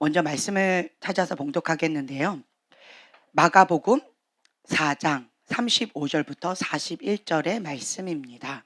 먼저 말씀을 찾아서 봉독하겠는데요. 마가복음 4장 35절부터 41절의 말씀입니다.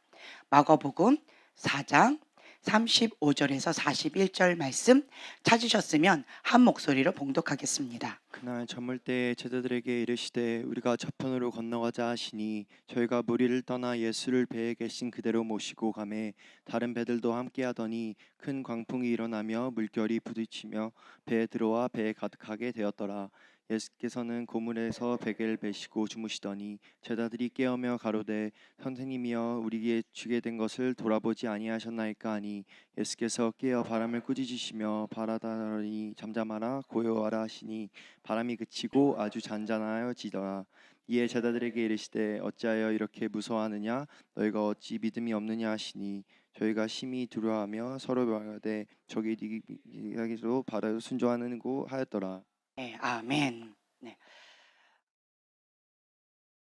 마가복음 4장 35절에서 41절 말씀 찾으셨으면 한 목소리로 봉독하겠습니다. 그날 저물 때에 제자들에게 이르시되 우리가 저편으로 건너가자 하시니 저희가 무리를 떠나 예수를 배에 계신 그대로 모시고 가매 다른 배들도 함께하더니 큰 광풍이 일어나며 물결이 부딪히며 배에 들어와 배에 가득하게 되었더라. 예수께서는 고물에서 베개를 베시고 주무시더니 제자들이 깨어며 가로되 선생님이여 우리에게 주게 된 것을 돌아보지 아니하셨나이까 하니 예수께서 깨어 바람을 꾸짖으시며 바라다니 잠잠하라 고요하라 하시니 바람이 그치고 아주 잔잔하여지더라. 이에 제자들에게 이르시되 어찌하여 이렇게 무서워하느냐 너희가 어찌 믿음이 없느냐 하시니 저희가 심히 두려워하며 서로 말하되 저기 네 이야기로 바로 순종하는고 하였더라. 네, 아멘. 네.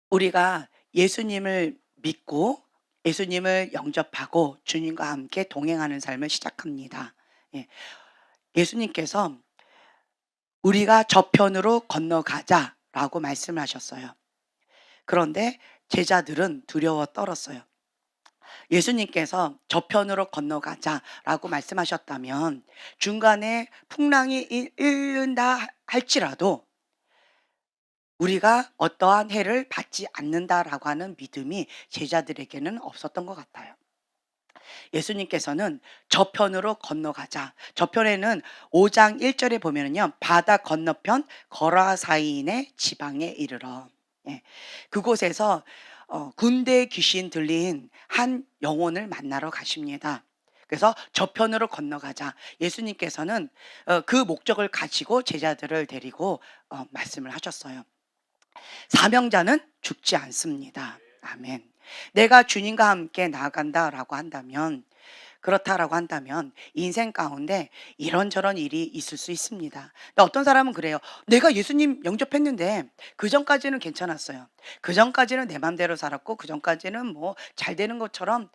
우리가 예수님을 믿고 예수님을 영접하고 주님과 함께 동행하는 삶을 시작합니다. 예. 예수님께서 우리가 저편으로 건너가자라고 말씀을 하셨어요. 그런데 제자들은 두려워 떨었어요. 예수님께서 저편으로 건너가자라고 말씀하셨다면 중간에 풍랑이 일는다 할지라도 우리가 어떠한 해를 받지 않는다라고 하는 믿음이 제자들에게는 없었던 것 같아요. 예수님께서는 저편으로 건너가자. 저편에는 5장 1절에 보면은요. 바다 건너편 거라사인의 지방에 이르러. 예. 그곳에서 군대 귀신 들린 한 영혼을 만나러 가십니다. 그래서 저편으로 건너가자. 예수님께서는 그 목적을 가지고 제자들을 데리고 말씀을 하셨어요. 사명자는 죽지 않습니다. 아멘. 내가 주님과 함께 나아간다라고 한다면, 그렇다라고 한다면 인생 가운데 이런저런 일이 있을 수 있습니다. 근데 어떤 사람은 그래요. 내가 예수님 영접했는데 그 전까지는 괜찮았어요. 그 전까지는 내 맘대로 살았고 그 전까지는 뭐 잘 되는 것처럼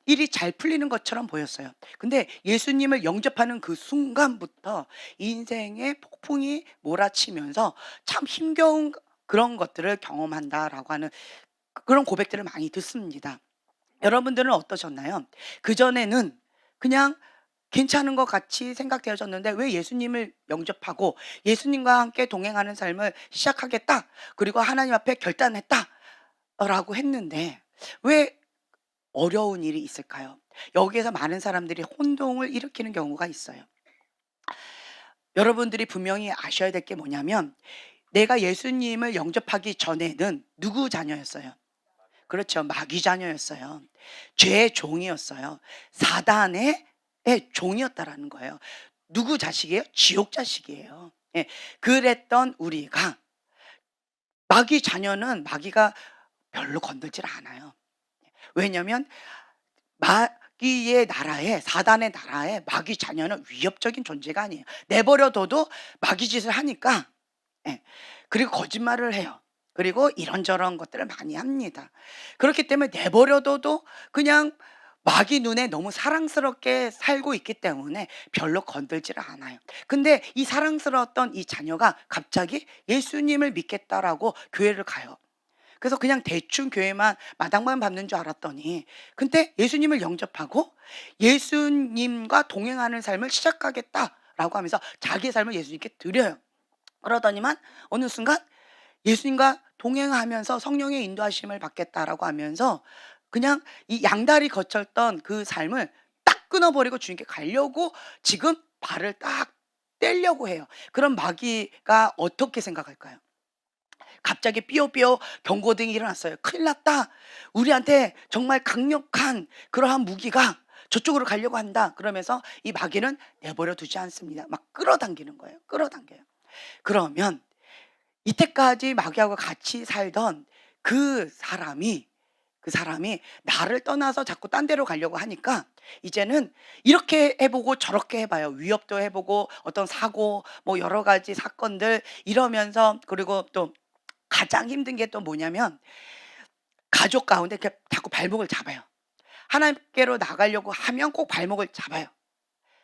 일이 잘 풀리는 것처럼 보였어요. 근데 예수님을 영접하는 그 순간부터 인생의 폭풍이 몰아치면서 참 힘겨운 그런 것들을 경험한다라고 하는 그런 고백들을 많이 듣습니다. 여러분들은 어떠셨나요? 그전에는 그냥 괜찮은 것 같이 생각되어졌는데 왜 예수님을 영접하고 예수님과 함께 동행하는 삶을 시작하겠다. 그리고 하나님 앞에 결단했다. 라고 했는데 왜 어려운 일이 있을까요? 여기에서 많은 사람들이 혼동을 일으키는 경우가 있어요. 여러분들이 분명히 아셔야 될 게 뭐냐면 내가 예수님을 영접하기 전에는 누구 자녀였어요? 그렇죠. 마귀 자녀였어요. 죄의 종이었어요. 사단의 종이었다라는 거예요. 누구 자식이에요? 지옥 자식이에요. 예. 그랬던 우리가 마귀 자녀는 마귀가 별로 건들질 않아요. 왜냐면 마귀의 나라에 사단의 나라에 마귀 자녀는 위협적인 존재가 아니에요. 내버려둬도 마귀 짓을 하니까 예. 그리고 거짓말을 해요. 그리고 이런저런 것들을 많이 합니다. 그렇기 때문에 내버려둬도 그냥 마귀 눈에 너무 사랑스럽게 살고 있기 때문에 별로 건들지를 않아요. 근데 이 사랑스러웠던 이 자녀가 갑자기 예수님을 믿겠다라고 교회를 가요. 그래서 그냥 대충 교회만 마당만 밟는 줄 알았더니 근데 예수님을 영접하고 예수님과 동행하는 삶을 시작하겠다라고 하면서 자기의 삶을 예수님께 드려요. 그러더니만 어느 순간 예수님과 동행하면서 성령의 인도하심을 받겠다라고 하면서 그냥 이 양다리 거쳤던 그 삶을 딱 끊어버리고 주님께 가려고 지금 발을 딱 떼려고 해요. 그럼 마귀가 어떻게 생각할까요? 갑자기 삐요삐요 경고등이 일어났어요. 큰일 났다. 우리한테 정말 강력한 그러한 무기가 저쪽으로 가려고 한다. 그러면서 이 마귀는 내버려 두지 않습니다. 막 끌어당기는 거예요. 끌어당겨요. 그러면 이때까지 마귀하고 같이 살던 그 사람이 나를 떠나서 자꾸 딴 데로 가려고 하니까 이제는 이렇게 해보고 저렇게 해봐요. 위협도 해보고 어떤 사고 뭐 여러 가지 사건들 이러면서 그리고 또 가장 힘든 게 또 뭐냐면 가족 가운데 이렇게 자꾸 발목을 잡아요. 하나님께로 나가려고 하면 꼭 발목을 잡아요.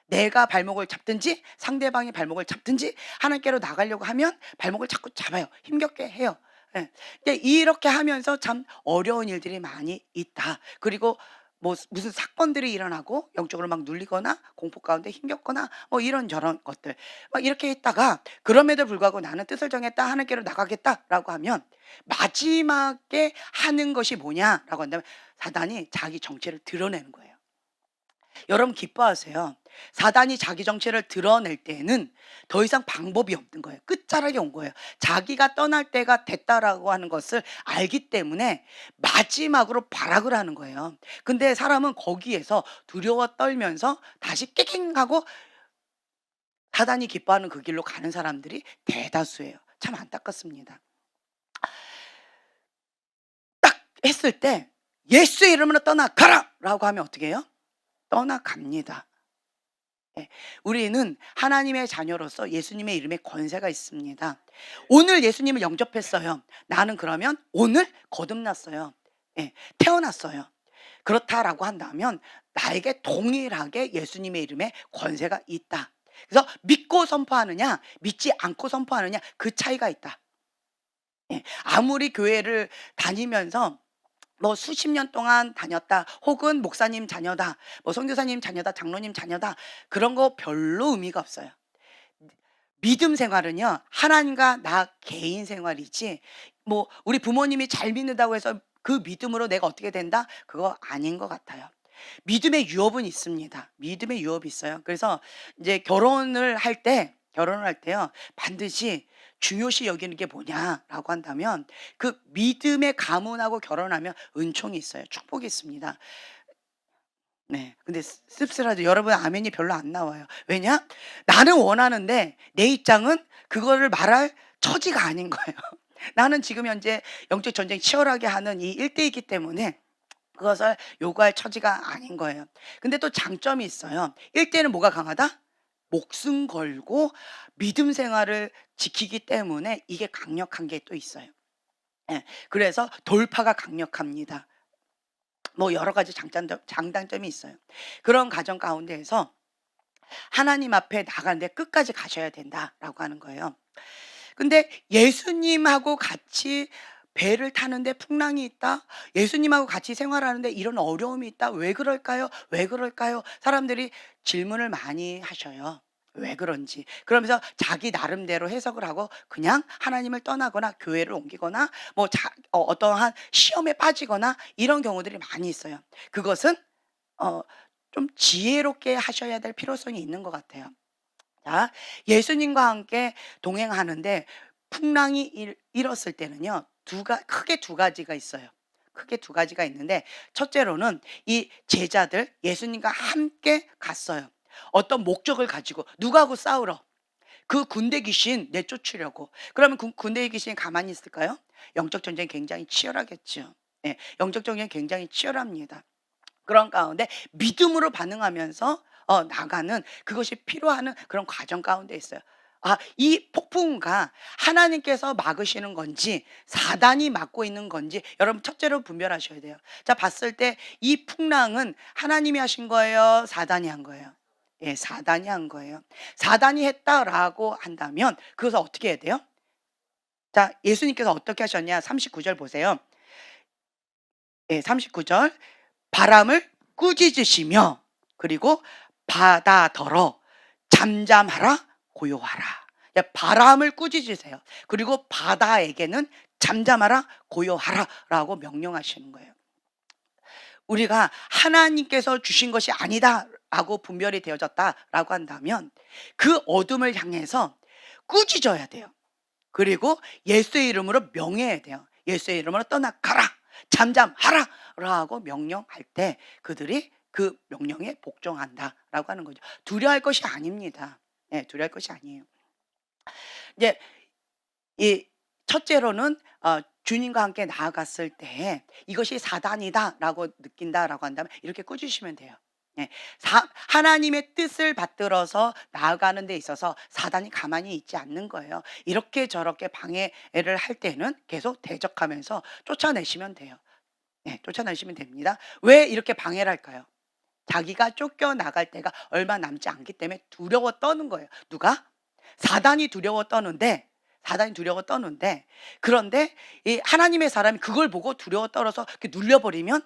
내가 발목을 잡든지 상대방이 발목을 잡든지 하나님께로 나가려고 하면 발목을 자꾸 잡아요. 힘겹게 해요. 예. 근데 이렇게 하면서 참 어려운 일들이 많이 있다. 그리고 뭐 무슨 사건들이 일어나고 영적으로 막 눌리거나 공포 가운데 힘겹거나 뭐 이런저런 것들 막 이렇게 있다가 그럼에도 불구하고 '나는 뜻을 정했다. 하나님께로 나가겠다.'라고 하면 마지막에 하는 것이 뭐냐라고 한다면 사단이 자기 정체를 드러내는 거예요. 여러분 기뻐하세요. 사단이 자기 정체를 드러낼 때에는 더 이상 방법이 없는 거예요. 끝자락에 온 거예요. 자기가 떠날 때가 됐다라고 하는 것을 알기 때문에 마지막으로 발악을 하는 거예요. 근데 사람은 거기에서 두려워 떨면서 다시 깨갱하고 사단이 기뻐하는 그 길로 가는 사람들이 대다수예요. 참 안타깝습니다. 딱 했을 때 예수의 이름으로 떠나가라라고 하면 어떻게 해요? 떠나갑니다. 예. 우리는 하나님의 자녀로서 예수님의 이름에 권세가 있습니다. 오늘 예수님을 영접했어요. 나는 그러면 오늘 거듭났어요. 예. 태어났어요. 그렇다라고 한다면 나에게 동일하게 예수님의 이름에 권세가 있다. 그래서 믿고 선포하느냐, 믿지 않고 선포하느냐 그 차이가 있다. 예. 아무리 교회를 다니면서 뭐 수십 년 동안 다녔다 혹은 목사님 자녀다 뭐 선교사님 자녀다 장로님 자녀다 그런 거 별로 의미가 없어요. 믿음 생활은요 하나님과 나 개인 생활이지 뭐 우리 부모님이 잘 믿는다고 해서 그 믿음으로 내가 어떻게 된다 그거 아닌 것 같아요. 믿음의 유업은 있습니다. 믿음의 유업이 있어요. 그래서 이제 결혼을 할 때요 반드시 중요시 여기는 게 뭐냐라고 한다면 그 믿음의 가문하고 결혼하면 은총이 있어요. 축복이 있습니다. 네. 근데 씁쓸하죠. 여러분 아멘이 별로 안 나와요. 왜냐? 나는 원하는데 내 입장은 그거를 말할 처지가 아닌 거예요. 나는 지금 현재 영적 전쟁 치열하게 하는 이 일대이기 때문에 그것을 요구할 처지가 아닌 거예요. 근데 또 장점이 있어요. 일대는 뭐가 강하다? 목숨 걸고 믿음 생활을 지키기 때문에 이게 강력한 게 또 있어요. 예. 그래서 돌파가 강력합니다. 뭐 여러 가지 장단점이 있어요. 그런 가정 가운데에서 하나님 앞에 나가는데 끝까지 가셔야 된다라고 하는 거예요. 근데 예수님하고 같이 배를 타는데 풍랑이 있다. 예수님하고 같이 생활하는데 이런 어려움이 있다. 왜 그럴까요? 왜 그럴까요? 사람들이 질문을 많이 하셔요. 왜 그런지. 그러면서 자기 나름대로 해석을 하고 그냥 하나님을 떠나거나 교회를 옮기거나 뭐 어떠한 시험에 빠지거나 이런 경우들이 많이 있어요. 그것은 어, 좀 지혜롭게 하셔야 될 필요성이 있는 것 같아요. 자, 예수님과 함께 동행하는데 풍랑이 일었을 때는요. 크게 두 가지가 있어요. 크게 두 가지가 있는데 첫째로는 이 제자들 예수님과 함께 갔어요. 어떤 목적을 가지고 누구하고 싸우러? 그 군대 귀신 내쫓으려고. 그러면 군대 귀신이 가만히 있을까요? 영적 전쟁이 굉장히 치열하겠죠. 예, 영적 전쟁이 굉장히 치열합니다. 그런 가운데 믿음으로 반응하면서 나가는 그것이 필요한 그런 과정 가운데 있어요. 이 폭풍우가 하나님께서 막으시는 건지 사단이 막고 있는 건지 여러분 첫째로 분별하셔야 돼요. 자, 봤을 때 이 풍랑은 하나님이 하신 거예요? 사단이 한 거예요? 예, 사단이 한 거예요. 사단이 했다라고 한다면 그것을 어떻게 해야 돼요? 자, 예수님께서 어떻게 하셨냐? 39절 보세요. 예, 39절. 바람을 꾸짖으시며 그리고 바다더러 잠잠하라 고요하라. 야, 바람을 꾸짖으세요. 그리고 바다에게는 잠잠하라 고요하라라고 명령하시는 거예요. 우리가 하나님께서 주신 것이 아니다라고 분별이 되어졌다라고 한다면 그 어둠을 향해서 꾸짖어야 돼요. 그리고 예수의 이름으로 명해야 돼요. 예수의 이름으로 떠나가라. 잠잠하라라고 명령할 때 그들이 그 명령에 복종한다라고 하는 거죠. 두려워할 것이 아닙니다. 예, 두려워할 것이 아니에요. 이제 이 첫째로는 주님과 함께 나아갔을 때 이것이 사단이다라고 느낀다라고 한다면 이렇게 꾸짖으시면 돼요. 예. 하나님의 뜻을 받들어서 나아가는 데 있어서 사단이 가만히 있지 않는 거예요. 이렇게 저렇게 방해를 할 때는 계속 대적하면서 쫓아내시면 돼요. 네, 쫓아내시면 됩니다. 왜 이렇게 방해를 할까요? 자기가 쫓겨나갈 때가 얼마 남지 않기 때문에 두려워 떠는 거예요. 누가? 사단이 두려워 떠는데, 그런데 이 하나님의 사람이 그걸 보고 두려워 떨어서 이렇게 눌려버리면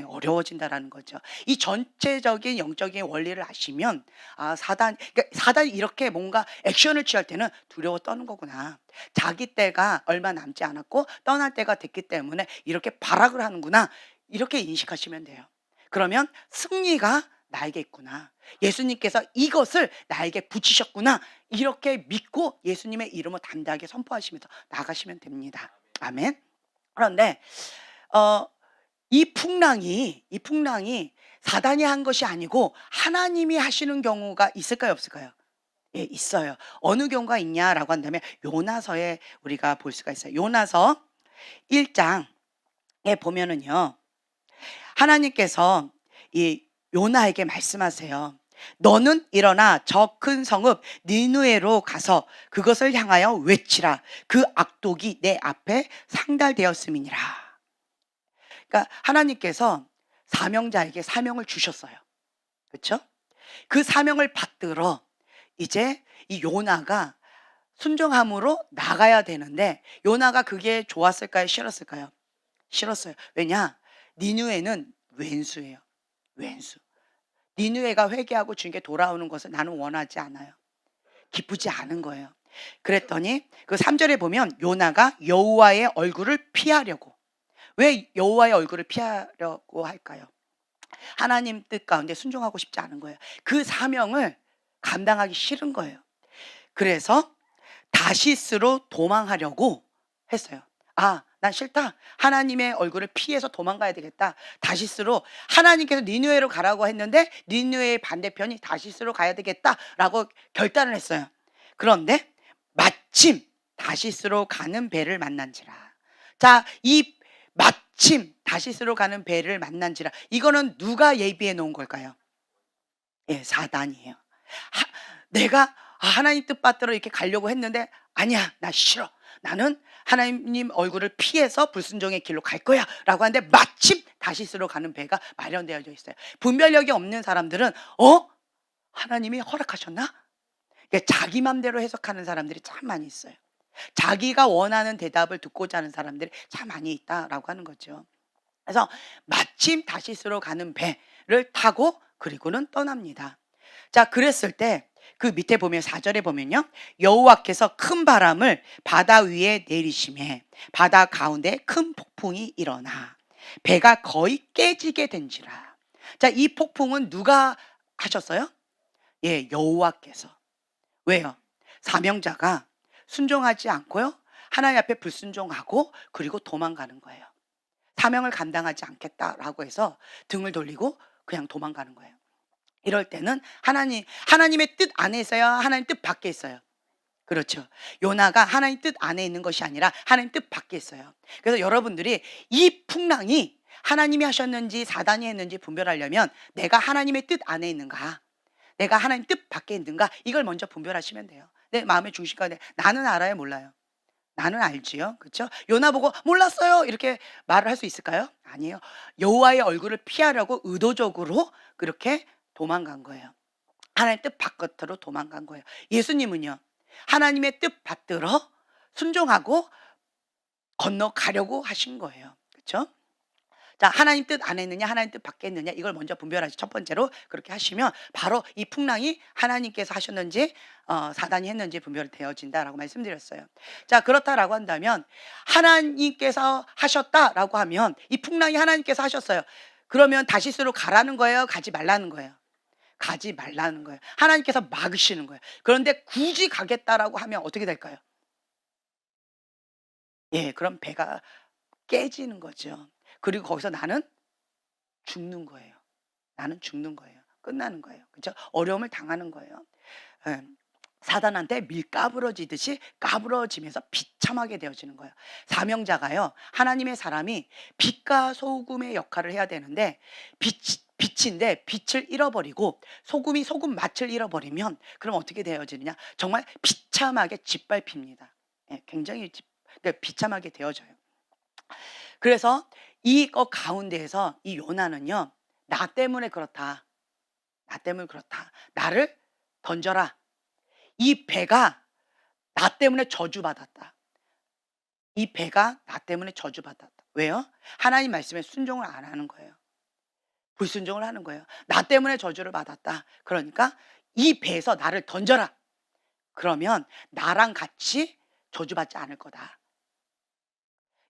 어려워진다라는 거죠. 이 전체적인 영적인 원리를 아시면 그러니까 사단이 이렇게 뭔가 액션을 취할 때는 두려워 떠는 거구나. 자기 때가 얼마 남지 않았고 떠날 때가 됐기 때문에 이렇게 발악을 하는구나. 이렇게 인식하시면 돼요. 그러면 승리가 나에게 있구나. 예수님께서 이것을 나에게 붙이셨구나. 이렇게 믿고 예수님의 이름을 담대하게 선포하시면서 나가시면 됩니다. 아멘. 그런데 이 풍랑이 사단이 한 것이 아니고 하나님이 하시는 경우가 있을까요, 없을까요? 예, 있어요. 어느 경우가 있냐라고 한다면 요나서에 우리가 볼 수가 있어요. 요나서 1장에 보면은요. 하나님께서 이 요나에게 말씀하세요. 너는 일어나 저 큰 성읍 니느웨로 가서 그것을 향하여 외치라. 그 악독이 내 앞에 상달되었음이니라. 그러니까 하나님께서 사명자에게 사명을 주셨어요. 그렇죠? 그 사명을 받들어 이제 이 요나가 순종함으로 나가야 되는데 요나가 그게 좋았을까요? 싫었을까요? 싫었어요. 왜냐? 니느웨는 왼수예요. 왼수. 니느웨가 회개하고 주님께 돌아오는 것을 나는 원하지 않아요. 기쁘지 않은 거예요. 그랬더니 그 3절에 보면 요나가 여호와의 얼굴을 피하려고. 왜 여호와의 얼굴을 피하려고 할까요? 하나님 뜻 가운데 순종하고 싶지 않은 거예요. 그 사명을 감당하기 싫은 거예요. 그래서 다시스로 도망하려고 했어요. 난 싫다. 하나님의 얼굴을 피해서 도망가야 되겠다. 다시스로 하나님께서 니느웨로 가라고 했는데 니느웨의 반대편이 다시스로 가야 되겠다라고 결단을 했어요. 그런데 마침 다시스로 가는 배를 만난지라. 자, 이 마침 다시스로 가는 배를 만난지라. 이거는 누가 예비해 놓은 걸까요? 예, 사단이에요. 내가 하나님 뜻 받들어 이렇게 가려고 했는데 아니야, 나 싫어. 나는 하나님 얼굴을 피해서 불순종의 길로 갈 거야 라고 하는데 마침 다시스로 가는 배가 마련되어져 있어요. 분별력이 없는 사람들은 하나님이 허락하셨나? 그러니까 자기 맘대로 해석하는 사람들이 참 많이 있어요. 자기가 원하는 대답을 듣고자 하는 사람들이 참 많이 있다라고 하는 거죠. 그래서 마침 다시스로 가는 배를 타고 그리고는 떠납니다. 자, 그랬을 때 그 밑에 보면 4절에 보면요. 여호와께서 큰 바람을 바다 위에 내리심에 바다 가운데 큰 폭풍이 일어나 배가 거의 깨지게 된지라. 자, 이 폭풍은 누가 하셨어요? 예, 여호와께서. 왜요? 사명자가 순종하지 않고요. 하나님 앞에 불순종하고 그리고 도망가는 거예요. 사명을 감당하지 않겠다라고 해서 등을 돌리고 그냥 도망가는 거예요. 이럴 때는 하나님의 뜻 안에 있어요? 하나님 뜻 밖에 있어요? 그렇죠. 요나가 하나님 뜻 안에 있는 것이 아니라 하나님 뜻 밖에 있어요. 그래서 여러분들이 이 풍랑이 하나님이 하셨는지 사단이 했는지 분별하려면 내가 하나님의 뜻 안에 있는가, 내가 하나님 뜻 밖에 있는가, 이걸 먼저 분별하시면 돼요. 내 마음의 중심가운데 나는 알아요, 몰라요? 나는 알지요. 그렇죠? 요나 보고 몰랐어요 이렇게 말을 할 수 있을까요? 아니에요. 여호와의 얼굴을 피하려고 의도적으로 그렇게 도망간 거예요. 하나님의 뜻 바깥으로 도망간 거예요. 예수님은요. 하나님의 뜻 받들어 순종하고 건너가려고 하신 거예요. 그렇죠? 자, 하나님 뜻 안에 있느냐 하나님 뜻 밖에 있느냐 이걸 먼저 분별하시. 첫 번째로 그렇게 하시면 바로 이 풍랑이 하나님께서 하셨는지 사단이 했는지 분별되어진다라고 말씀드렸어요. 자, 그렇다라고 한다면 하나님께서 하셨다라고 하면 이 풍랑이 하나님께서 하셨어요. 그러면 다시스로 가라는 거예요? 가지 말라는 거예요? 가지 말라는 거예요. 하나님께서 막으시는 거예요. 그런데 굳이 가겠다라고 하면 어떻게 될까요? 예, 그럼 배가 깨지는 거죠. 그리고 거기서 나는 죽는 거예요. 나는 죽는 거예요. 끝나는 거예요. 그렇죠? 어려움을 당하는 거예요. 예. 사단한테 밀 까부러지듯이 까부러지면서 비참하게 되어지는 거예요. 사명자가요. 하나님의 사람이 빛과 소금의 역할을 해야 되는데 빛인데 빛을 잃어버리고 소금이 소금 맛을 잃어버리면 그럼 어떻게 되어지느냐? 정말 비참하게 짓밟힙니다. 예, 굉장히 그러니까 비참하게 되어져요. 그래서 이거 가운데에서 이 요나는요. 나 때문에 그렇다. 나 때문에 그렇다. 나를 던져라. 이 배가 나 때문에 저주받았다. 이 배가 나 때문에 저주받았다. 왜요? 하나님 말씀에 순종을 안 하는 거예요. 불순종을 하는 거예요. 나 때문에 저주를 받았다. 그러니까 이 배에서 나를 던져라. 그러면 나랑 같이 저주받지 않을 거다.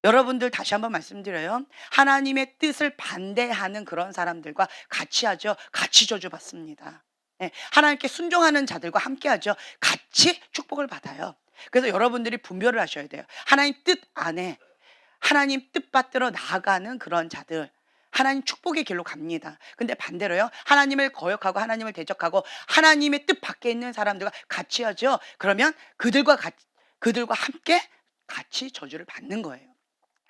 여러분들 다시 한번 말씀드려요. 하나님의 뜻을 반대하는 그런 사람들과 같이 하죠. 같이 저주받습니다. 예, 하나님께 순종하는 자들과 함께 하죠. 같이 축복을 받아요. 그래서 여러분들이 분별을 하셔야 돼요. 하나님 뜻 안에 하나님 뜻 받들어 나아가는 그런 자들, 하나님 축복의 길로 갑니다. 근데 반대로요, 하나님을 거역하고 하나님을 대적하고 하나님의 뜻 밖에 있는 사람들과 같이 하죠. 그러면 그들과 함께 같이 저주를 받는 거예요.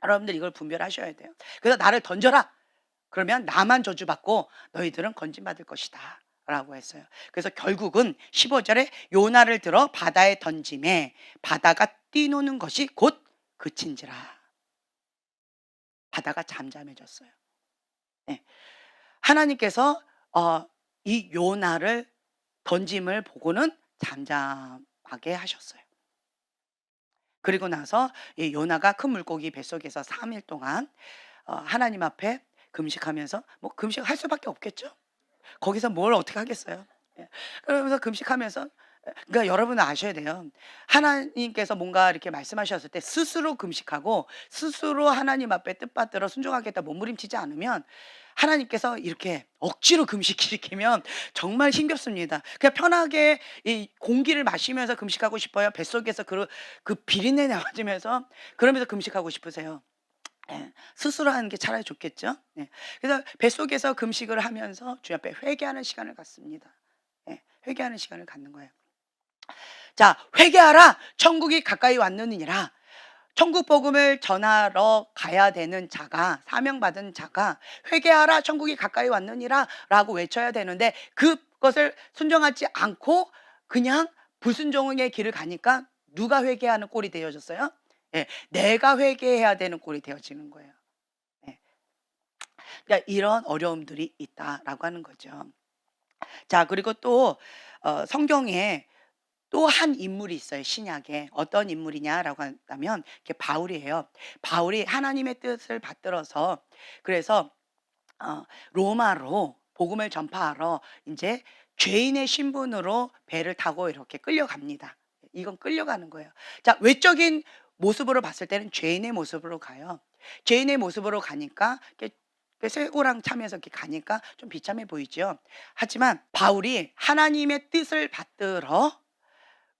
여러분들 이걸 분별하셔야 돼요. 그래서 나를 던져라. 그러면 나만 저주받고 너희들은 건진받을 것이다. 라고 했어요. 그래서 결국은 15절에 요나를 들어 바다에 던짐에 바다가 뛰노는 것이 곧 그친지라. 바다가 잠잠해졌어요. 네. 하나님께서 이 요나를 던짐을 보고는 잠잠하게 하셨어요. 그리고 나서 이 요나가 큰 물고기 뱃속에서 3일 동안 하나님 앞에 금식하면서, 뭐 금식할 수밖에 없겠죠. 거기서 뭘 어떻게 하겠어요. 예. 그러면서 금식하면서, 그러니까 여러분은 아셔야 돼요. 하나님께서 뭔가 이렇게 말씀하셨을 때 스스로 금식하고 스스로 하나님 앞에 뜻받들어 순종하겠다 몸부림치지 않으면, 하나님께서 이렇게 억지로 금식시키면 정말 힘겹습니다. 그냥 편하게 이 공기를 마시면서 금식하고 싶어요? 뱃속에서 그 비린내 나와지면서 그러면서 금식하고 싶으세요? 예. 스스로 하는 게 차라리 좋겠죠. 예. 그래서 뱃속에서 금식을 하면서 주님 앞에 회개하는 시간을 갖습니다. 예. 회개하는 시간을 갖는 거예요. 자, 회개하라. 천국이 가까이 왔느니라. 천국 복음을 전하러 가야 되는 자가, 사명받은 자가 회개하라. 천국이 가까이 왔느니라라고 외쳐야 되는데, 그것을 순종하지 않고 그냥 불순종의 길을 가니까 누가 회개하는 꼴이 되어졌어요? 예, 내가 회개해야 되는 꼴이 되어지는 거예요. 예. 그러니까 이런 어려움들이 있다라고 하는 거죠. 자, 그리고 또 성경에 또 한 인물이 있어요, 신약에. 어떤 인물이냐라고 한다면 이게 바울이에요. 바울이 하나님의 뜻을 받들어서, 그래서 로마로 복음을 전파하러 이제 죄인의 신분으로 배를 타고 이렇게 끌려갑니다. 이건 끌려가는 거예요. 자, 외적인 모습으로 봤을 때는 죄인의 모습으로 가요. 죄인의 모습으로 가니까 이렇게 쇠고랑 차면서 이렇게 가니까 좀 비참해 보이죠. 하지만 바울이 하나님의 뜻을 받들어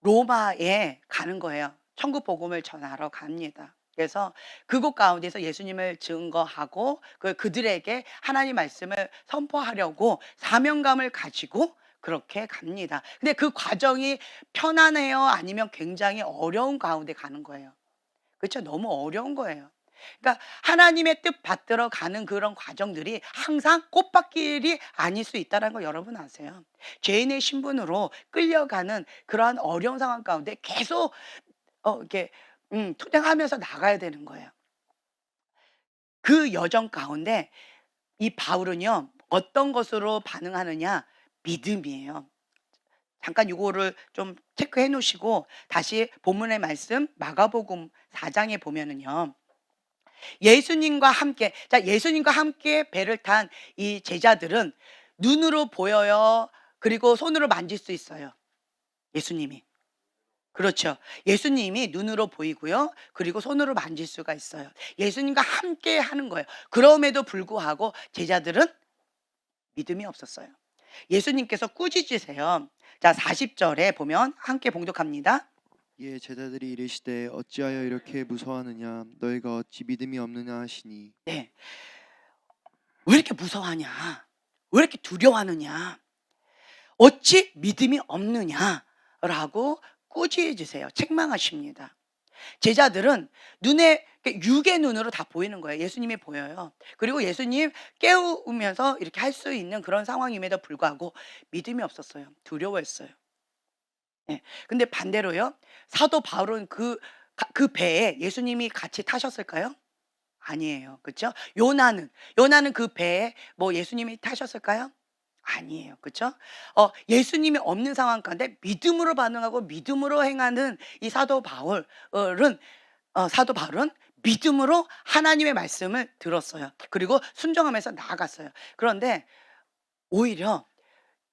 로마에 가는 거예요. 천국 복음을 전하러 갑니다. 그래서 그곳 가운데서 예수님을 증거하고 그들에게 하나님 말씀을 선포하려고 사명감을 가지고 그렇게 갑니다. 근데 그 과정이 편안해요? 아니면 굉장히 어려운 가운데 가는 거예요? 그렇죠? 너무 어려운 거예요. 그러니까 하나님의 뜻 받들어 가는 그런 과정들이 항상 꽃밭길이 아닐 수 있다는 거 여러분 아세요? 죄인의 신분으로 끌려가는 그러한 어려운 상황 가운데 계속 이렇게 투쟁하면서 나가야 되는 거예요. 그 여정 가운데 이 바울은요, 어떤 것으로 반응하느냐? 믿음이에요. 잠깐 요거를 좀 체크해 놓으시고 다시 본문의 말씀 마가복음 4장에 보면은요. 예수님과 함께, 자, 예수님과 함께 배를 탄 이 제자들은 눈으로 보여요. 그리고 손으로 만질 수 있어요. 예수님이. 그렇죠. 예수님이 눈으로 보이고요. 그리고 손으로 만질 수가 있어요. 예수님과 함께 하는 거예요. 그럼에도 불구하고 제자들은 믿음이 없었어요. 예수님께서 꾸짖으세요. 자, 40절에 보면 함께 봉독합니다. 이에 제자들이 이르시되 어찌하여 이렇게 무서워하느냐 너희가 어찌 믿음이 없느냐 하시니. 네. 왜 이렇게 무서워하냐? 왜 이렇게 두려워하느냐? 어찌 믿음이 없느냐라고 꾸짖으세요. 책망하십니다. 제자들은 눈에 육의 눈으로 다 보이는 거예요. 예수님이 보여요. 그리고 예수님 깨우면서 이렇게 할 수 있는 그런 상황임에도 불구하고 믿음이 없었어요. 두려워했어요. 예. 근데 반대로요. 사도 바울은 그 배에 예수님이 같이 타셨을까요? 아니에요. 그렇죠? 요나는 그 배에 뭐 예수님이 타셨을까요? 아니에요. 그렇죠? 예수님이 없는 상황 가운데 믿음으로 반응하고 믿음으로 행하는 이 사도 바울은 믿음으로 하나님의 말씀을 들었어요. 그리고 순종하면서 나아갔어요. 그런데 오히려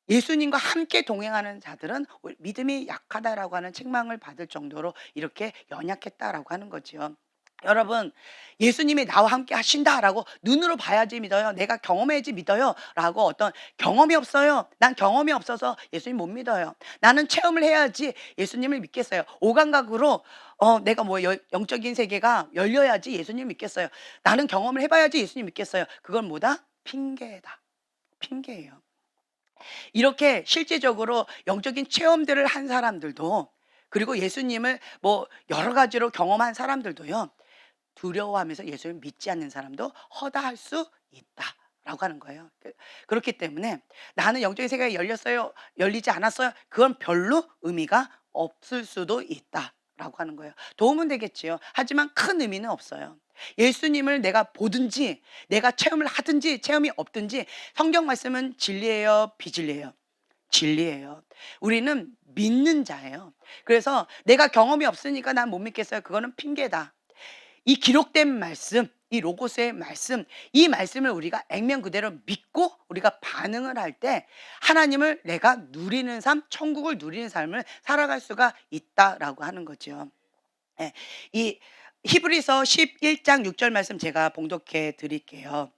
예수님과 함께 동행하는 자들은 믿음이 약하다라고 하는 책망을 받을 정도로 이렇게 연약했다라고 하는 거죠. 여러분, 예수님이 나와 함께 하신다라고 눈으로 봐야지 믿어요. 내가 경험해야지 믿어요. 라고 어떤 경험이 없어요. 난 경험이 없어서 예수님 못 믿어요. 나는 체험을 해야지 예수님을 믿겠어요. 오감각으로 내가 뭐 영적인 세계가 열려야지 예수님 믿겠어요. 나는 경험을 해봐야지 예수님 믿겠어요. 그건 뭐다? 핑계다. 핑계예요. 이렇게 실제적으로 영적인 체험들을 한 사람들도, 그리고 예수님을 뭐 여러 가지로 경험한 사람들도요, 두려워하면서 예수님을 믿지 않는 사람도 허다할 수 있다라고 하는 거예요. 그렇기 때문에 나는 영적인 세계가 열렸어요, 열리지 않았어요, 그건 별로 의미가 없을 수도 있다라고 하는 거예요. 도움은 되겠지요. 하지만 큰 의미는 없어요. 예수님을 내가 보든지 내가 체험을 하든지 체험이 없든지 성경 말씀은 진리예요, 비진리예요? 진리예요. 우리는 믿는 자예요. 그래서 내가 경험이 없으니까 난 못 믿겠어요, 그거는 핑계다. 이 기록된 말씀, 이 로고스의 말씀, 이 말씀을 우리가 액면 그대로 믿고 우리가 반응을 할 때 하나님을 내가 누리는 삶, 천국을 누리는 삶을 살아갈 수가 있다라고 하는 거죠. 예, 이 히브리서 11장 6절 말씀 제가 봉독해 드릴게요.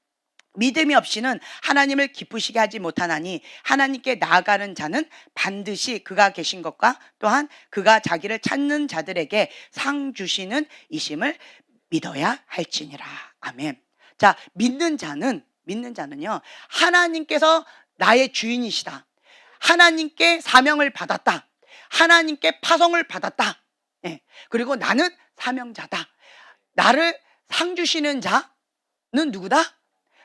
믿음이 없이는 하나님을 기쁘시게 하지 못하나니 하나님께 나아가는 자는 반드시 그가 계신 것과 또한 그가 자기를 찾는 자들에게 상 주시는 이심을 믿어야 할지니라. 아멘. 자, 믿는 자는요, 하나님께서 나의 주인이시다, 하나님께 사명을 받았다, 하나님께 파송을 받았다, 예, 그리고 나는 사명자다, 나를 상 주시는 자는 누구다?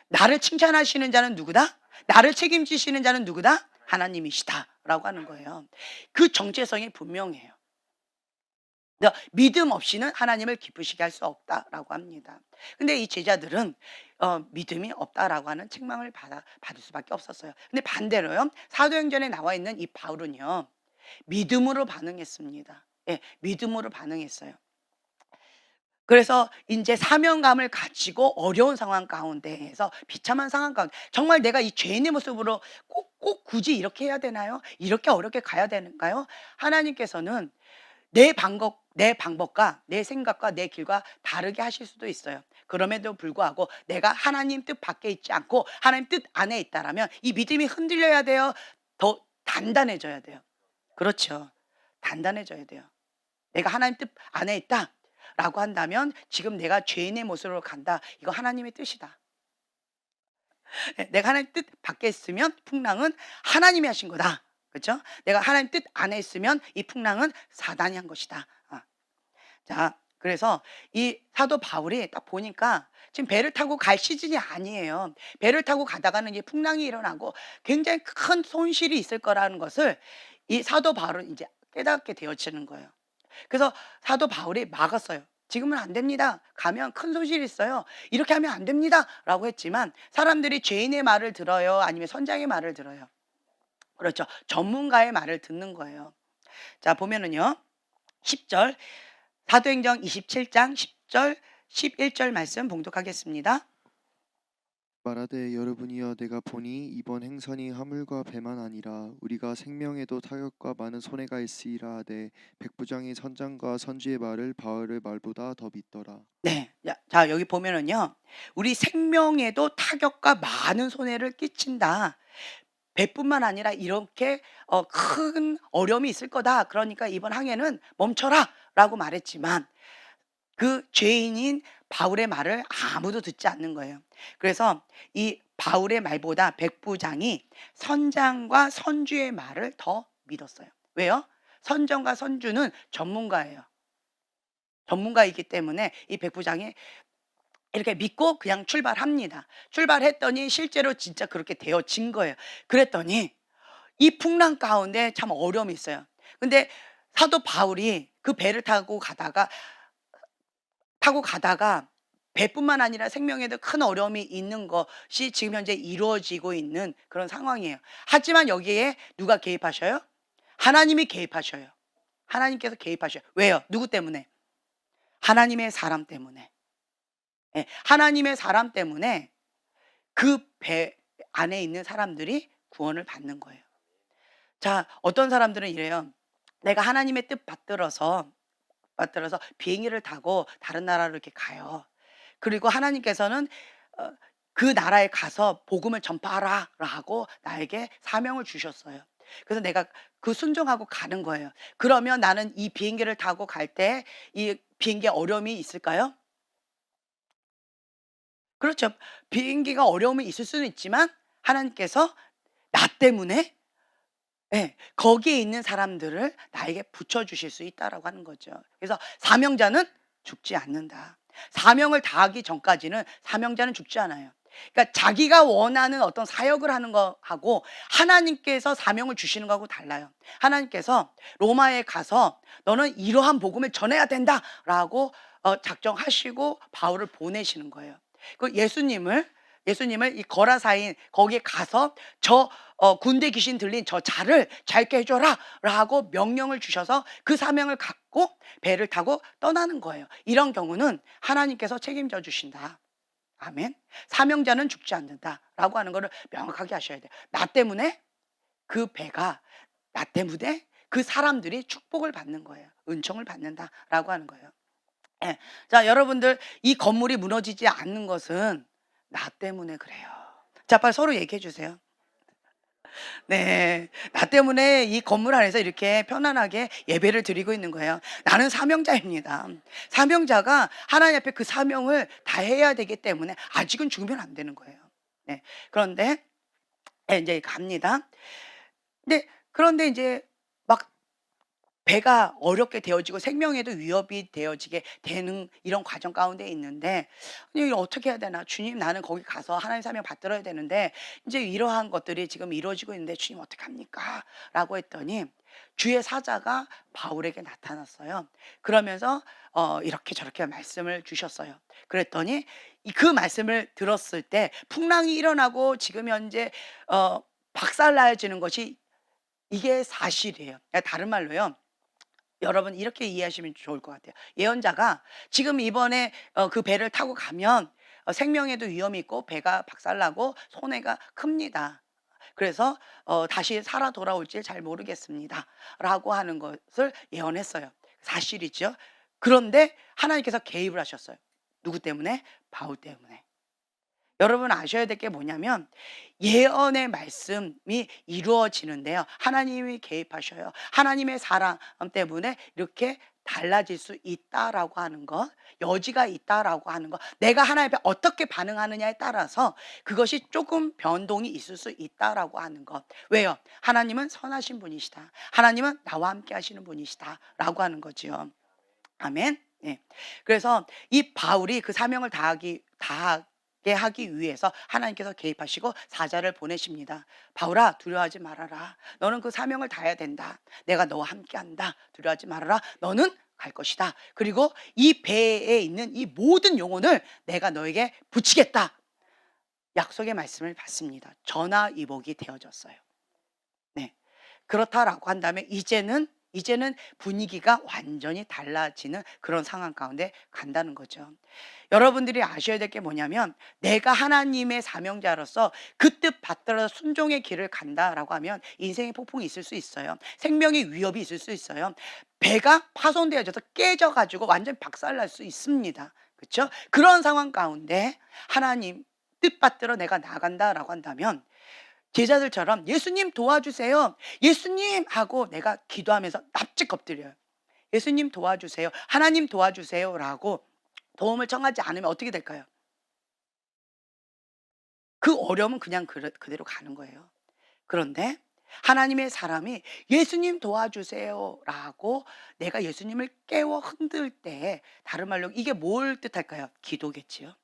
나를 칭찬하시는 자는 누구다? 나를 책임지시는 자는 누구다? 하나님이시다 라고 하는 거예요. 그 정체성이 분명해요. 믿음 없이는 하나님을 기쁘시게 할 수 없다라고 합니다. 근데 이 제자들은 믿음이 없다라고 하는 책망을 받을 수밖에 없었어요. 근데 반대로요, 사도행전에 나와 있는 이 바울은요, 믿음으로 반응했습니다. 예, 믿음으로 반응했어요. 그래서 이제 사명감을 가지고 어려운 상황 가운데에서, 비참한 상황 가운데, 정말 내가 이 죄인의 모습으로 꼭 굳이 이렇게 해야 되나요? 이렇게 어렵게 가야 되는가요? 하나님께서는 내 방법과 내 생각과 내 길과 다르게 하실 수도 있어요. 그럼에도 불구하고 내가 하나님 뜻 밖에 있지 않고 하나님 뜻 안에 있다라면 이 믿음이 흔들려야 돼요? 더 단단해져야 돼요? 그렇죠. 단단해져야 돼요. 내가 하나님 뜻 안에 있다라고 한다면 지금 내가 죄인의 모습으로 간다, 이거 하나님의 뜻이다. 내가 하나님 뜻 밖에 있으면 풍랑은 하나님이 하신 거다. 그렇죠? 내가 하나님 뜻 안에 있으면 이 풍랑은 사단이 한 것이다. 자, 그래서 이 사도 바울이 딱 보니까 지금 배를 타고 갈 시즌이 아니에요. 배를 타고 가다가는 이제 풍랑이 일어나고 굉장히 큰 손실이 있을 거라는 것을 이 사도 바울은 이제 깨닫게 되어지는 거예요. 그래서 사도 바울이 막았어요. 지금은 안 됩니다. 가면 큰 손실이 있어요. 이렇게 하면 안 됩니다. 라고 했지만 사람들이 죄인의 말을 들어요? 아니면 선장의 말을 들어요? 그렇죠. 전문가의 말을 듣는 거예요. 자, 보면은요, 10절, 사도행전 27장 10절, 11절 말씀 봉독하겠습니다. 말하되 여러분이여 내가 보니 이번 행선이 화물과 배만 아니라 우리가 생명에도 타격과 많은 손해가 있으리라 하되 백부장이 선장과 선지의 말을 바울의 말보다 더 믿더라. 네. 자, 여기 보면은요, 우리 생명에도 타격과 많은 손해를 끼친다. 배뿐만 아니라 이렇게 큰 어려움이 있을 거다. 그러니까 이번 항해는 멈춰라라고 말했지만 그 죄인인 바울의 말을 아무도 듣지 않는 거예요. 그래서 이 바울의 말보다 백부장이 선장과 선주의 말을 더 믿었어요. 왜요? 선장과 선주는 전문가예요. 전문가이기 때문에 이 백부장이 이렇게 믿고 그냥 출발합니다. 출발했더니 실제로 진짜 그렇게 되어진 거예요. 그랬더니 이 풍랑 가운데 참 어려움이 있어요. 근데 사도 바울이 그 배를 타고 가다가 배뿐만 아니라 생명에도 큰 어려움이 있는 것이 지금 현재 이루어지고 있는 그런 상황이에요. 하지만 여기에 누가 개입하셔요? 하나님이 개입하셔요. 하나님께서 개입하셔요. 왜요? 누구 때문에? 하나님의 사람 때문에. 예, 하나님의 사람 때문에 그 배 안에 있는 사람들이 구원을 받는 거예요. 자, 어떤 사람들은 이래요. 내가 하나님의 뜻 받들어서 비행기를 타고 다른 나라로 이렇게 가요. 그리고 하나님께서는 어, 그 나라에 가서 복음을 전파하라 하고 나에게 사명을 주셨어요. 그래서 내가 그 순종하고 가는 거예요. 그러면 나는 이 비행기를 타고 갈 때 이 비행기에 어려움이 있을까요? 그렇죠. 비행기가 어려움이 있을 수는 있지만 하나님께서 나 때문에, 예, 거기에 있는 사람들을 나에게 붙여 주실 수 있다라고 하는 거죠. 그래서 사명자는 죽지 않는다. 사명을 다하기 전까지는 사명자는 죽지 않아요. 그러니까 자기가 원하는 어떤 사역을 하는 거하고 하나님께서 사명을 주시는 거하고 달라요. 하나님께서 로마에 가서 너는 이러한 복음을 전해야 된다라고 작정하시고 바울을 보내시는 거예요. 그 예수님을 이 거라사인 거기에 가서 저 군대 귀신 들린 저 자를 잘게 해줘라 라고 명령을 주셔서 그 사명을 갖고 배를 타고 떠나는 거예요. 이런 경우는 하나님께서 책임져 주신다. 아멘. 사명자는 죽지 않는다라고 하는 거를 명확하게 하셔야 돼요. 나 때문에 그 배가, 나 때문에 그 사람들이 축복을 받는 거예요. 은총을 받는다라고 하는 거예요. 예. 자, 여러분들, 이 건물이 무너지지 않는 것은 나 때문에 그래요. 자, 빨리 서로 얘기해 주세요. 네. 나 때문에 이 건물 안에서 이렇게 편안하게 예배를 드리고 있는 거예요. 나는 사명자입니다. 사명자가 하나님 앞에 그 사명을 다해야 되기 때문에 아직은 죽으면 안 되는 거예요. 네. 그런데 이제 갑니다. 그런데 이제 막 배가 어렵게 되어지고 생명에도 위협이 되어지게 되는 이런 과정 가운데 있는데, 이거 어떻게 해야 되나? 주님, 나는 거기 가서 하나님 사명 받들어야 되는데 이제 이러한 것들이 지금 이루어지고 있는데 주님 어떡합니까? 라고 했더니 주의 사자가 바울에게 나타났어요. 그러면서 이렇게 저렇게 말씀을 주셨어요. 그랬더니 그 말씀을 들었을 때 풍랑이 일어나고 지금 현재 박살나지는 것이 이게 사실이에요. 다른 말로요. 여러분, 이렇게 이해하시면 좋을 것 같아요. 예언자가 지금 이번에 그 배를 타고 가면 생명에도 위험이 있고 배가 박살나고 손해가 큽니다. 그래서 다시 살아 돌아올지 잘 모르겠습니다. 라고 하는 것을 예언했어요. 사실이죠. 그런데 하나님께서 개입을 하셨어요. 누구 때문에? 바울 때문에. 여러분 아셔야 될 게 뭐냐면 예언의 말씀이 이루어지는데요. 하나님이 개입하셔요. 하나님의 사랑 때문에 이렇게 달라질 수 있다라고 하는 것, 여지가 있다라고 하는 것, 내가 하나님 앞에 어떻게 반응하느냐에 따라서 그것이 조금 변동이 있을 수 있다라고 하는 것. 왜요? 하나님은 선하신 분이시다. 하나님은 나와 함께 하시는 분이시다라고 하는 거지요. 아멘. 예. 그래서 이 바울이 그 사명을 다하게 하기 위해서 하나님께서 개입하시고 사자를 보내십니다. 바울아, 두려워하지 말아라. 너는 그 사명을 다해야 된다. 내가 너와 함께한다. 두려워하지 말아라. 너는 갈 것이다. 그리고 이 배에 있는 이 모든 영혼을 내가 너에게 붙이겠다. 약속의 말씀을 받습니다. 전화위복이 되어졌어요. 네. 그렇다라고 한다면 이제는 분위기가 완전히 달라지는 그런 상황 가운데 간다는 거죠. 여러분들이 아셔야 될 게 뭐냐면 내가 하나님의 사명자로서 그 뜻 받들어 순종의 길을 간다라고 하면 인생의 폭풍이 있을 수 있어요. 생명의 위협이 있을 수 있어요. 배가 파손되어져서 깨져가지고 완전 박살날 수 있습니다. 그렇죠? 그런 상황 가운데 하나님 뜻 받들어 내가 나간다라고 한다면 제자들처럼 예수님 도와주세요. 예수님 하고 내가 기도하면서 납작 엎드려요. 예수님 도와주세요. 하나님 도와주세요라고 도움을 청하지 않으면 어떻게 될까요? 그 어려움은 그냥 그대로 가는 거예요. 그런데 하나님의 사람이 예수님 도와주세요라고 내가 예수님을 깨워 흔들 때, 다른 말로 이게 뭘 뜻할까요? 기도겠지요.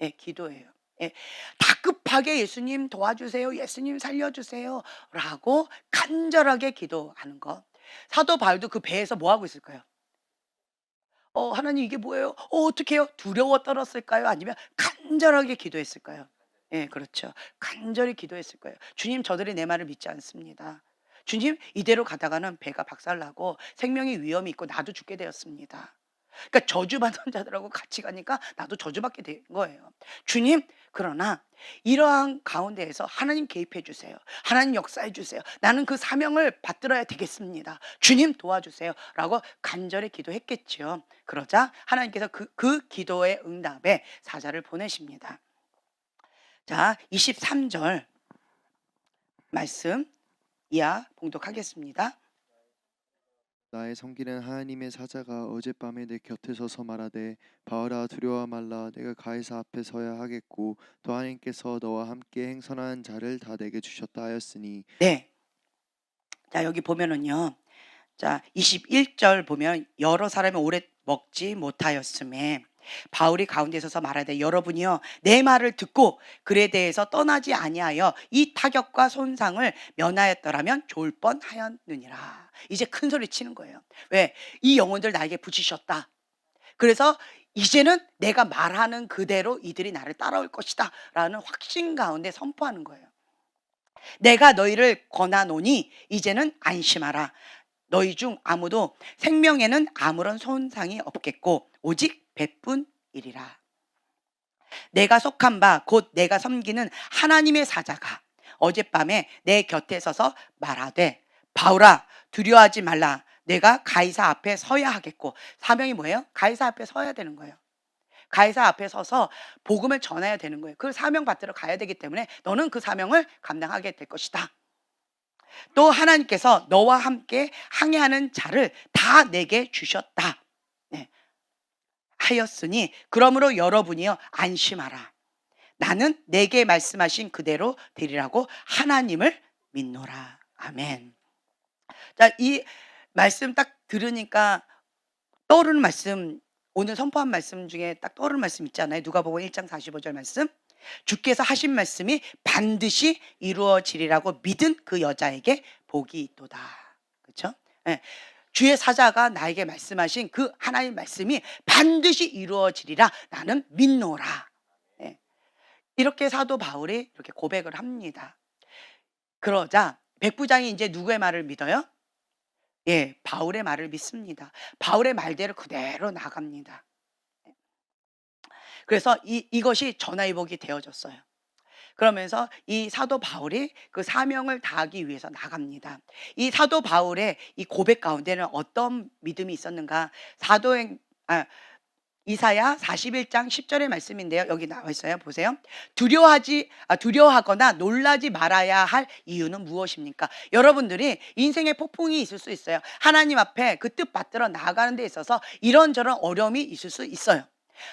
예, 기도예요. 예. 다급하게 예수님 도와주세요. 예수님 살려주세요라고 간절하게 기도하는 것. 사도 바울도 그 배에서 뭐 하고 있을까요? 하나님 이게 뭐예요? 어떡해요? 두려워 떨었을까요? 아니면 간절하게 기도했을까요? 예, 그렇죠. 간절히 기도했을 거예요. 주님, 저들이 내 말을 믿지 않습니다. 주님, 이대로 가다가는 배가 박살나고 생명의 위험이 있고 나도 죽게 되었습니다. 그러니까 저주받은 자들하고 같이 가니까 나도 저주받게 된 거예요. 주님, 그러나 이러한 가운데에서 하나님 개입해 주세요. 하나님 역사해 주세요. 나는 그 사명을 받들어야 되겠습니다. 주님 도와주세요. 라고 간절히 기도했겠죠. 그러자 하나님께서 그 기도의 응답에 사자를 보내십니다. 자, 23절 말씀 이하 봉독하겠습니다. 나의 섬기는 하나님의 사자가 어젯밤에 내 곁에 서서 말하되 바울아 두려워 말라 내가 가이사 앞에 서야 하겠고 또 하나님께서 너와 함께 행선하는 자를 다 내게 주셨다 하였으니. 네. 자, 여기 보면은요. 자, 21절 보면 여러 사람이 오래 먹지 못하였음에 바울이 가운데 서서 말하되 여러분이요 내 말을 듣고 글에 대해서 떠나지 아니하여 이 타격과 손상을 면하였더라면 좋을 뻔하였느니라. 이제 큰 소리 치는 거예요. 왜? 이 영혼들 나에게 붙이셨다. 그래서 이제는 내가 말하는 그대로 이들이 나를 따라올 것이다 라는 확신 가운데 선포하는 거예요. 내가 너희를 권하노니 이제는 안심하라. 너희 중 아무도 생명에는 아무런 손상이 없겠고 오직 배뿐이리라. 내가 속한 바 곧 내가 섬기는 하나님의 사자가 어젯밤에 내 곁에 서서 말하되 바울아 두려워하지 말라. 내가 가이사 앞에 서야 하겠고. 사명이 뭐예요? 가이사 앞에 서야 되는 거예요. 가이사 앞에 서서 복음을 전해야 되는 거예요. 그 사명 받들어 가야 되기 때문에 너는 그 사명을 감당하게 될 것이다. 또 하나님께서 너와 함께 항해하는 자를 다 내게 주셨다. 네. 하였으니 그러므로 여러분이요 안심하라. 나는 내게 말씀하신 그대로 되리라고 하나님을 믿노라. 아멘. 자, 이 말씀 딱 들으니까 떠오르는 말씀, 오늘 선포한 말씀 중에 딱 떠오르는 말씀 있잖아요. 누가복음 1장 45절 말씀. 주께서 하신 말씀이 반드시 이루어지리라고 믿은 그 여자에게 복이 있도다. 그렇죠? 예. 주의 사자가 나에게 말씀하신 그 하나님 말씀이 반드시 이루어지리라 나는 믿노라. 예. 이렇게 사도 바울이 이렇게 고백을 합니다. 그러자 백부장이 이제 누구의 말을 믿어요? 예, 바울의 말을 믿습니다. 바울의 말대로 그대로 나갑니다. 그래서 이것이 전화위복이 되어졌어요. 그러면서 이 사도 바울이 그 사명을 다하기 위해서 나갑니다. 이 사도 바울의 이 고백 가운데는 어떤 믿음이 있었는가? 이사야 41장 10절의 말씀인데요. 여기 나와 있어요. 보세요. 두려워하거나 놀라지 말아야 할 이유는 무엇입니까? 여러분들이 인생에 폭풍이 있을 수 있어요. 하나님 앞에 그 뜻 받들어 나아가는 데 있어서 이런저런 어려움이 있을 수 있어요.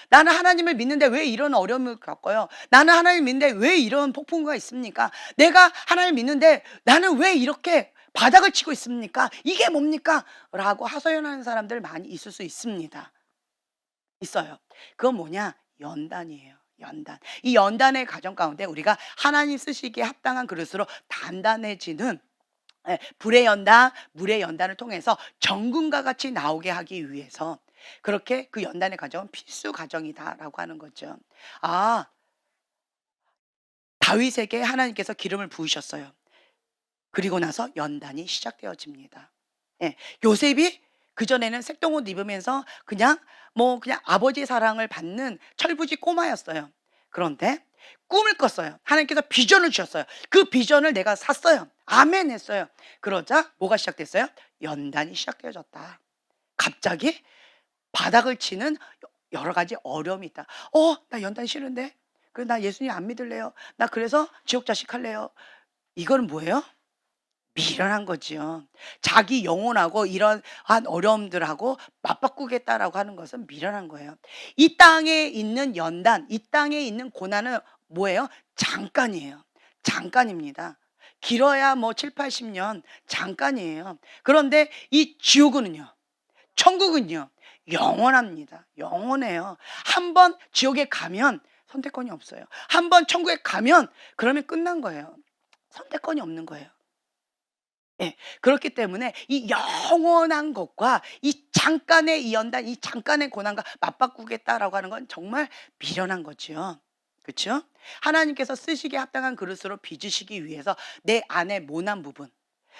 나는 하나님을 믿는데 왜 이런 어려움을 겪어요? 나는 하나님을 믿는데 왜 이런 폭풍과 있습니까? 내가 하나님을 믿는데 나는 왜 이렇게 바닥을 치고 있습니까? 이게 뭡니까? 라고 하소연하는 사람들 많이 있을 수 있습니다. 있어요. 그건 뭐냐? 연단이에요. 연단. 이 연단의 과정 가운데 우리가 하나님 쓰시기에 합당한 그릇으로 단단해지는 불의 연단, 물의 연단을 통해서 정금과 같이 나오게 하기 위해서 그렇게 그 연단의 과정은 필수 과정이다라고 하는 거죠. 아, 다윗에게 하나님께서 기름을 부으셨어요. 그리고 나서 연단이 시작되어집니다. 예, 요셉이 그전에는 색동옷 입으면서 그냥 아버지의 사랑을 받는 철부지 꼬마였어요. 그런데 꿈을 꿨어요. 하나님께서 비전을 주셨어요. 그 비전을 내가 샀어요. 아멘 했어요. 그러자 뭐가 시작됐어요? 연단이 시작되어졌다. 갑자기 바닥을 치는 여러 가지 어려움이 있다. 나 연단 싫은데? 나 예수님 안 믿을래요. 나 그래서 지옥 자식 할래요. 이거는 뭐예요? 미련한 거지요. 자기 영혼하고 이러한 어려움들하고 맞바꾸겠다라고 하는 것은 미련한 거예요. 이 땅에 있는 연단, 이 땅에 있는 고난은 뭐예요? 잠깐이에요. 잠깐입니다. 길어야 7, 80년 잠깐이에요. 그런데 이 지옥은요, 천국은요, 영원합니다. 영원해요. 한 번 지옥에 가면 선택권이 없어요. 한 번 천국에 가면 그러면 끝난 거예요. 선택권이 없는 거예요. 예. 그렇기 때문에 이 영원한 것과 이 잠깐의 이 연단, 이 잠깐의 고난과 맞바꾸겠다라고 하는 건 정말 미련한 거지요. 그렇죠? 하나님께서 쓰시기에 합당한 그릇으로 빚으시기 위해서 내 안에 모난 부분,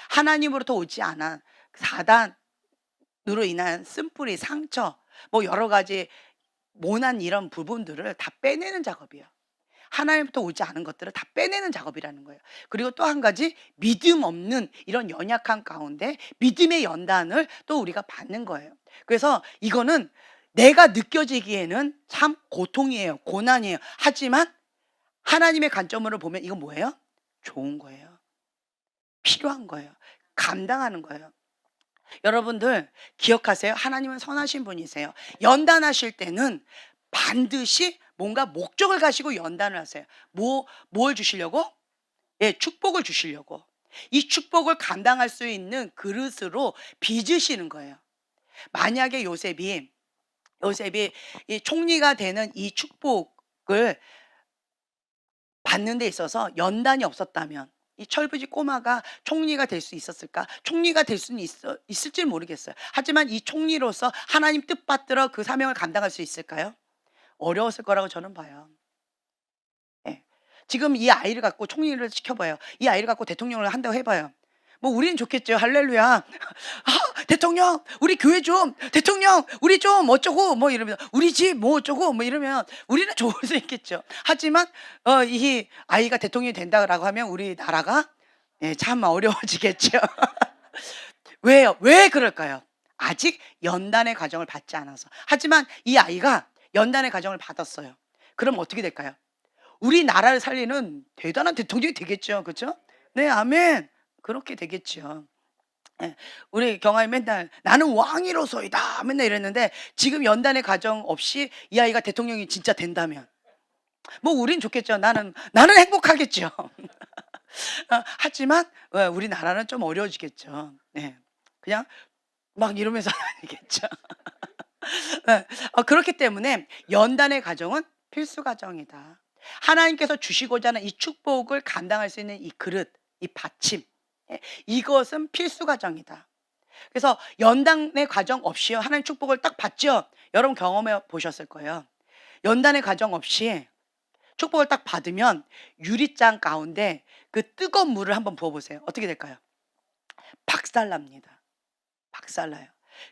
하나님으로부터 오지 않은 사단으로 인한 쓴뿌리, 상처, 뭐 여러 가지 모난 이런 부분들을 다 빼내는 작업이에요. 하나님부터 오지 않은 것들을 다 빼내는 작업이라는 거예요. 그리고 또 한 가지 믿음 없는 이런 연약한 가운데 믿음의 연단을 또 우리가 받는 거예요. 그래서 이거는 내가 느껴지기에는 참 고통이에요. 고난이에요. 하지만 하나님의 관점으로 보면 이건 뭐예요? 좋은 거예요. 필요한 거예요. 감당하는 거예요. 여러분들 기억하세요. 하나님은 선하신 분이세요. 연단하실 때는 반드시 뭔가 목적을 가지고 연단을 하세요. 뭘 주시려고? 예, 축복을 주시려고. 이 축복을 감당할 수 있는 그릇으로 빚으시는 거예요. 만약에 요셉이 이 총리가 되는 이 축복을 받는 데 있어서 연단이 없었다면 이 철부지 꼬마가 총리가 될 수 있었을까? 총리가 될 수는 있을지 모르겠어요. 하지만 이 총리로서 하나님 뜻받들어 그 사명을 감당할 수 있을까요? 어려웠을 거라고 저는 봐요. 예. 지금 이 아이를 갖고 총리를 시켜봐요. 이 아이를 갖고 대통령을 한다고 해봐요. 뭐 우리는 좋겠죠. 할렐루야. 아, 대통령, 우리 교회 좀, 대통령, 우리 좀 어쩌고 뭐 이러면 우리 집 뭐 어쩌고 뭐 이러면 우리는 좋을 수 있겠죠. 하지만 이 아이가 대통령이 된다라고 하면 우리 나라가 예, 참 어려워지겠죠. 왜요? 왜 그럴까요? 아직 연단의 과정을 받지 않아서. 하지만 이 아이가 연단의 과정을 받았어요. 그럼 어떻게 될까요? 우리나라를 살리는 대단한 대통령이 되겠죠. 그렇죠? 네, 아멘. 그렇게 되겠죠. 예. 우리 경아이 맨날 나는 왕이로소이다 맨날 이랬는데 지금 연단의 과정 없이 이 아이가 대통령이 진짜 된다면 뭐 우린 좋겠죠. 나는 행복하겠죠. 하지만 우리나라는 좀 어려워지겠죠. 네. 그냥 막 이러면서 다니겠죠. 예. 그렇기 때문에 연단의 과정은 필수 과정이다. 하나님께서 주시고자 하는 이 축복을 감당할 수 있는 이 그릇, 이 받침, 예, 이것은 필수 과정이다. 그래서 연단의 과정 없이요 하나님 축복을 딱 받죠. 여러분 경험해 보셨을 거예요. 연단의 과정 없이 축복을 딱 받으면 유리잔 가운데 그 뜨거운 물을 한번 부어보세요. 어떻게 될까요? 박살납니다. 박살나요.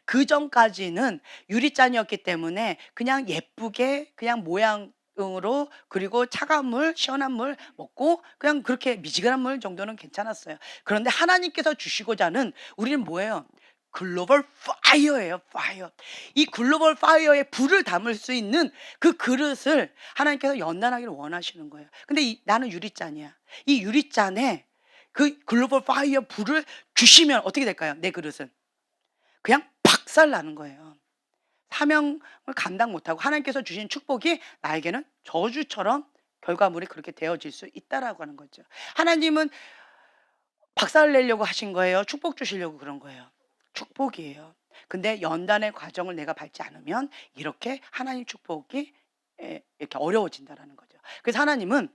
그 전까지는 유리잔이었기 때문에 그냥 예쁘게 그냥 모양으로 그리고 차가운 물, 시원한 물 먹고 그냥 그렇게 미지근한 물 정도는 괜찮았어요. 그런데 하나님께서 주시고자 하는 우리는 뭐예요? 글로벌 파이어예요, 파이어. 이 글로벌 파이어에 불을 담을 수 있는 그 그릇을 하나님께서 연단하기를 원하시는 거예요. 근데 나는 유리잔이야. 이 유리잔에 그 글로벌 파이어 불을 주시면 어떻게 될까요? 내 그릇은 그냥 박살 나는 거예요. 사명을 감당 못하고 하나님께서 주신 축복이 나에게는 저주처럼 결과물이 그렇게 되어질 수 있다라고 하는 거죠. 하나님은 박살 내려고 하신 거예요? 축복 주시려고 그런 거예요? 축복이에요. 근데 연단의 과정을 내가 밟지 않으면 이렇게 하나님 축복이 이렇게 어려워진다라는 거죠. 그래서 하나님은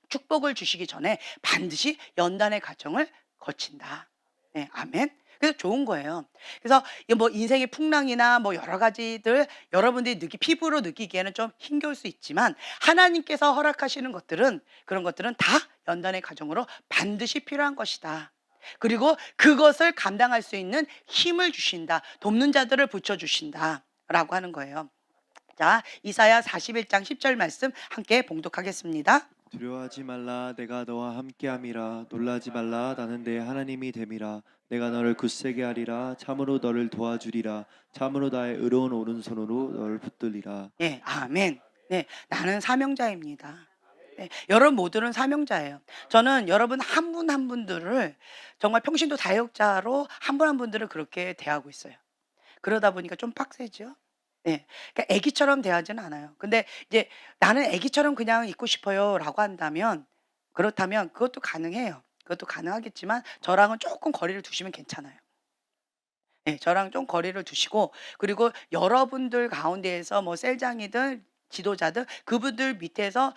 축복을 주시기 전에 반드시 연단의 과정을 거친다. 네, 아멘. 그래서 좋은 거예요. 그래서 뭐 인생의 풍랑이나 뭐 여러 가지들 여러분들이 피부로 느끼기에는 좀 힘겨울 수 있지만 하나님께서 허락하시는 것들은 그런 것들은 다 연단의 과정으로 반드시 필요한 것이다. 그리고 그것을 감당할 수 있는 힘을 주신다. 돕는 자들을 붙여주신다. 라고 하는 거예요. 자, 이사야 41장 10절 말씀 함께 봉독하겠습니다. 두려워하지 말라 내가 너와 함께함이라 놀라지 말라 나는 내 하나님이 됨이라 내가 너를 굳세게 하리라 참으로 너를 도와주리라 참으로 나의 의로운 오른손으로 너를 붙들리라. 예, 아멘. 네, 나는 사명자입니다. 네, 여러분 모두는 사명자예요. 저는 여러분 한 분 한 분들을 정말 평신도 다역자로 한 분 한 분들을 그렇게 대하고 있어요. 그러다 보니까 좀 빡세죠. 네. 그러니까 애기처럼 대하지는 않아요. 근데 이제 나는 애기처럼 그냥 있고 싶어요라고 한다면 그렇다면 그것도 가능해요. 그것도 가능하겠지만 저랑은 조금 거리를 두시면 괜찮아요. 예. 저랑 좀 거리를 두시고 그리고 여러분들 가운데에서 뭐 셀장이든 지도자든 그분들 밑에서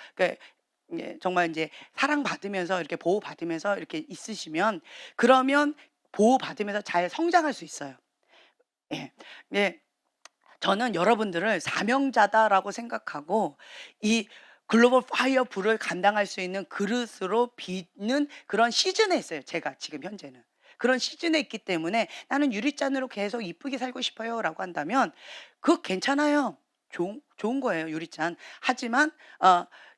정말 이제 사랑받으면서 이렇게 보호받으면서 이렇게 있으시면 그러면 보호받으면서 잘 성장할 수 있어요. 예. 예. 저는 여러분들을 사명자다라고 생각하고 이 글로벌 파이어 불을 감당할 수 있는 그릇으로 빚는 그런 시즌에 있어요. 제가 지금 현재는. 그런 시즌에 있기 때문에 나는 유리잔으로 계속 이쁘게 살고 싶어요라고 한다면 그거 괜찮아요. 좋은 거예요, 유리잔. 하지만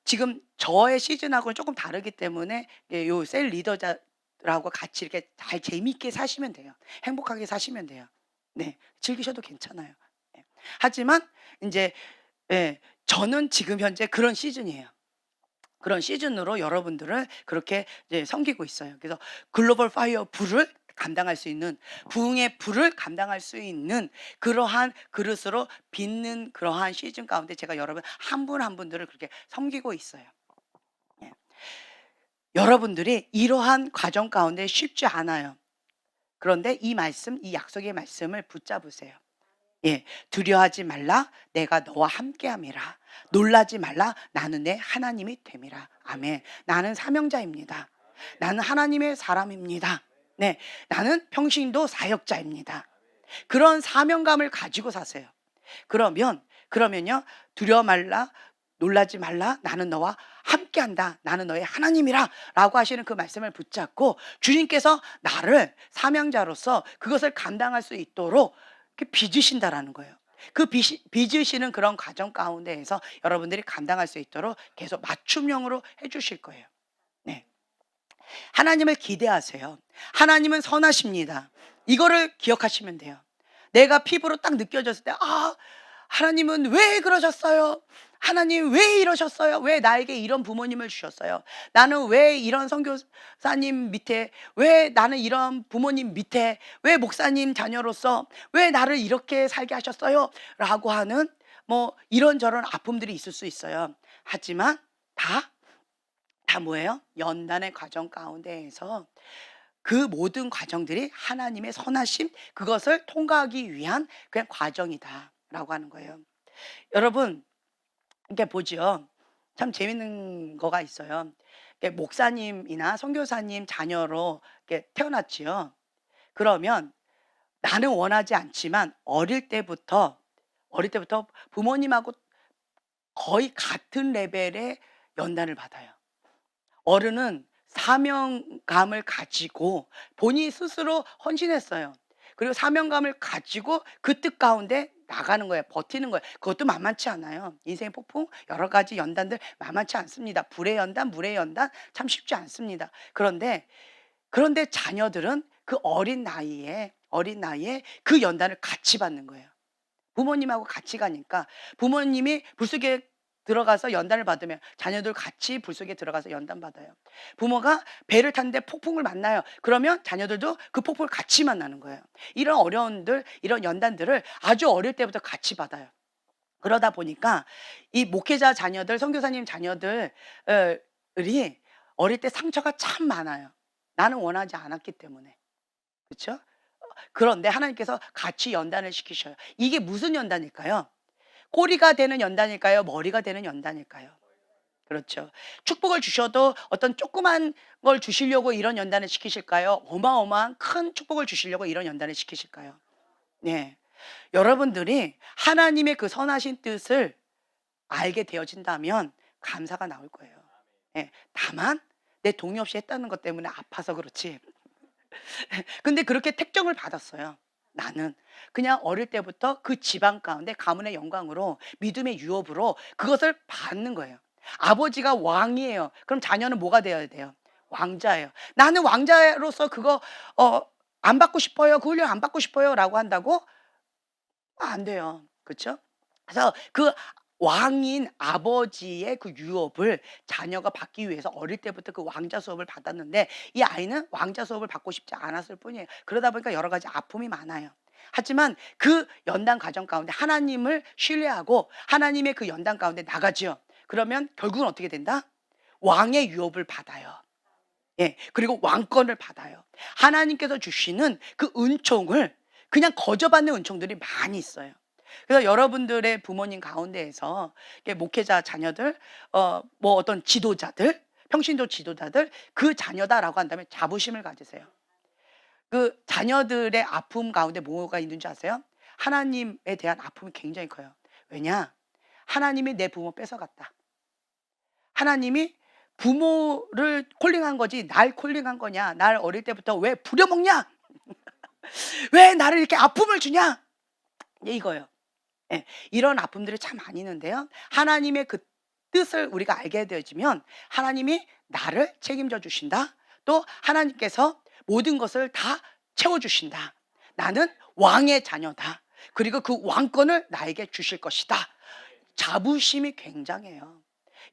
지금 저의 시즌하고는 조금 다르기 때문에 요 셀 리더자라고 같이 이렇게 잘 재미있게 사시면 돼요. 행복하게 사시면 돼요. 네. 즐기셔도 괜찮아요. 예. 하지만 인제 예, 저는 지금 현재 그런 시즌이에요. 그런 시즌으로 여러분들을 그렇게 이제 섬기고 있어요. 그래서 글로벌 파이어 불을 감당할 수 있는, 부흥의 불을 감당할 수 있는 그러한 그릇으로 빚는 그러한 시즌 가운데 제가 여러분 한 분 한 분들을 그렇게 섬기고 있어요. 예. 여러분들이 이러한 과정 가운데 쉽지 않아요. 그런데 이 말씀, 이 약속의 말씀을 붙잡으세요. 예. 두려워하지 말라. 내가 너와 함께함이라. 놀라지 말라. 나는 내 하나님이 됨이라. 아멘. 나는 사명자입니다. 나는 하나님의 사람입니다. 네. 나는 평신도 사역자입니다. 그런 사명감을 가지고 사세요. 그러면요. 두려워 말라. 놀라지 말라. 나는 너와 함께한다. 나는 너의 하나님이라. 라고 하시는 그 말씀을 붙잡고 주님께서 나를 사명자로서 그것을 감당할 수 있도록 이렇게 빚으신다라는 거예요. 그 빚으시는 그런 과정 가운데에서 여러분들이 감당할 수 있도록 계속 맞춤형으로 해 주실 거예요. 네. 하나님을 기대하세요. 하나님은 선하십니다. 이거를 기억하시면 돼요. 내가 피부로 딱 느껴졌을 때, 하나님은 왜 그러셨어요? 하나님 왜 이러셨어요? 왜 나에게 이런 부모님을 주셨어요? 나는 왜 이런 선교사님 밑에, 왜 나는 이런 부모님 밑에, 왜 목사님 자녀로서 왜 나를 이렇게 살게 하셨어요? 라고 하는 뭐 이런저런 아픔들이 있을 수 있어요. 하지만 다 뭐예요? 연단의 과정 가운데에서 그 모든 과정들이 하나님의 선하심, 그것을 통과하기 위한 그냥 과정이다라고 하는 거예요. 여러분, 이렇게 보죠. 참 재밌는 거가 있어요. 이렇게 목사님이나 선교사님 자녀로 이렇게 태어났지요. 그러면 나는 원하지 않지만 어릴 때부터 부모님하고 거의 같은 레벨의 연단을 받아요. 어른은 사명감을 가지고 본인이 스스로 헌신했어요. 그리고 사명감을 가지고 그 뜻 가운데 나가는 거예요. 버티는 거예요. 그것도 만만치 않아요. 인생의 폭풍 여러 가지 연단들 만만치 않습니다. 불의 연단, 물의 연단 참 쉽지 않습니다. 그런데 자녀들은 그 어린 나이에 그 연단을 같이 받는 거예요. 부모님하고 같이 가니까 부모님이 불속에 들어가서 연단을 받으면 자녀들 같이 불속에 들어가서 연단 받아요. 부모가 배를 탔는데 폭풍을 만나요. 그러면 자녀들도 그 폭풍을 같이 만나는 거예요. 이런 어려움들, 이런 연단들을 아주 어릴 때부터 같이 받아요. 그러다 보니까 이 목회자 자녀들, 선교사님 자녀들이 어릴 때 상처가 참 많아요. 나는 원하지 않았기 때문에. 그렇죠? 그런데 하나님께서 같이 연단을 시키셔요. 이게 무슨 연단일까요? 꼬리가 되는 연단일까요? 머리가 되는 연단일까요? 그렇죠. 축복을 주셔도 어떤 조그만 걸 주시려고 이런 연단을 시키실까요? 어마어마한 큰 축복을 주시려고 이런 연단을 시키실까요? 네. 여러분들이 하나님의 그 선하신 뜻을 알게 되어진다면 감사가 나올 거예요. 예. 다만 내 동의 없이 했다는 것 때문에 아파서 그렇지. 근데 그렇게 택정을 받았어요. 나는 그냥 어릴 때부터 그 집안 가운데 가문의 영광으로 믿음의 유업으로 그것을 받는 거예요. 아버지가 왕이에요. 그럼 자녀는 뭐가 되어야 돼요? 왕자예요. 나는 왕자로서 그거 안 받고 싶어요. 그 훈련 안 받고 싶어요라고 한다고 안 돼요. 그렇죠? 그래서 그 왕인 아버지의 그 유업을 자녀가 받기 위해서 어릴 때부터 그 왕자 수업을 받았는데 이 아이는 왕자 수업을 받고 싶지 않았을 뿐이에요. 그러다 보니까 여러 가지 아픔이 많아요. 하지만 그 연단 과정 가운데 하나님을 신뢰하고 하나님의 그 연단 가운데 나가지요. 그러면 결국은 어떻게 된다? 왕의 유업을 받아요. 예. 그리고 왕권을 받아요. 하나님께서 주시는 그 은총을 그냥 거저받는 은총들이 많이 있어요. 그래서 여러분들의 부모님 가운데에서 이렇게 목회자 자녀들, 뭐 어떤 지도자들, 평신도 지도자들 그 자녀다라고 한다면 자부심을 가지세요. 그 자녀들의 아픔 가운데 뭐가 있는 줄 아세요? 하나님에 대한 아픔이 굉장히 커요. 왜냐? 하나님이 내 부모 뺏어갔다. 하나님이 부모를 콜링한 거지 날 콜링한 거냐? 날 어릴 때부터 왜 부려먹냐? 왜 나를 이렇게 아픔을 주냐? 이거예요. 예, 이런 아픔들이 참 많이 있는데요. 하나님의 그 뜻을 우리가 알게 되어지면 하나님이 나를 책임져 주신다. 또 하나님께서 모든 것을 다 채워주신다. 나는 왕의 자녀다. 그리고 그 왕권을 나에게 주실 것이다. 자부심이 굉장해요.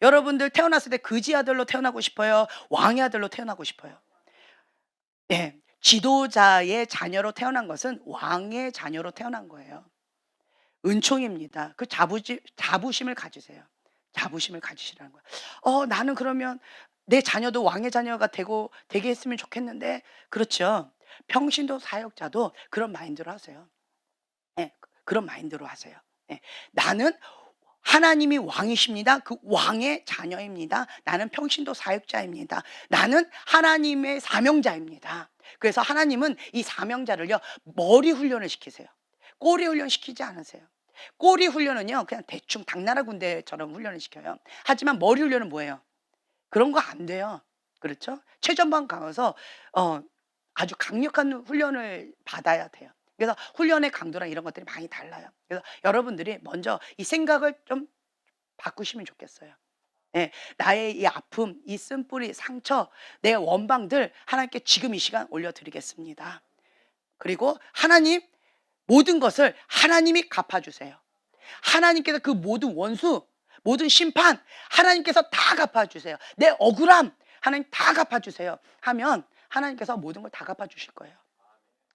여러분들 태어났을 때 그지 아들로 태어나고 싶어요? 왕의 아들로 태어나고 싶어요? 예, 지도자의 자녀로 태어난 것은 왕의 자녀로 태어난 거예요. 은총입니다. 그 자부심을 가지세요. 자부심을 가지시라는 거예요. 나는 그러면 내 자녀도 왕의 자녀가 되게 했으면 좋겠는데, 그렇죠. 평신도 사역자도 그런 마인드로 하세요. 예, 그런 마인드로 하세요. 예, 나는 하나님이 왕이십니다. 그 왕의 자녀입니다. 나는 평신도 사역자입니다. 나는 하나님의 사명자입니다. 그래서 하나님은 이 사명자를요, 머리 훈련을 시키세요. 꼬리 훈련 시키지 않으세요. 꼬리 훈련은요, 그냥 대충 당나라 군대처럼 훈련을 시켜요. 하지만 머리 훈련은 뭐예요? 그런 거 안 돼요. 그렇죠? 최전방 가서 아주 강력한 훈련을 받아야 돼요. 그래서 훈련의 강도랑 이런 것들이 많이 달라요. 그래서 여러분들이 먼저 이 생각을 좀 바꾸시면 좋겠어요. 예, 나의 이 아픔, 이 쓴뿌리, 상처, 내 원방들 하나님께 지금 이 시간 올려드리겠습니다. 그리고 하나님, 모든 것을 하나님이 갚아주세요. 하나님께서 그 모든 원수, 모든 심판 하나님께서 다 갚아주세요. 내 억울함 하나님 다 갚아주세요 하면 하나님께서 모든 걸 다 갚아주실 거예요.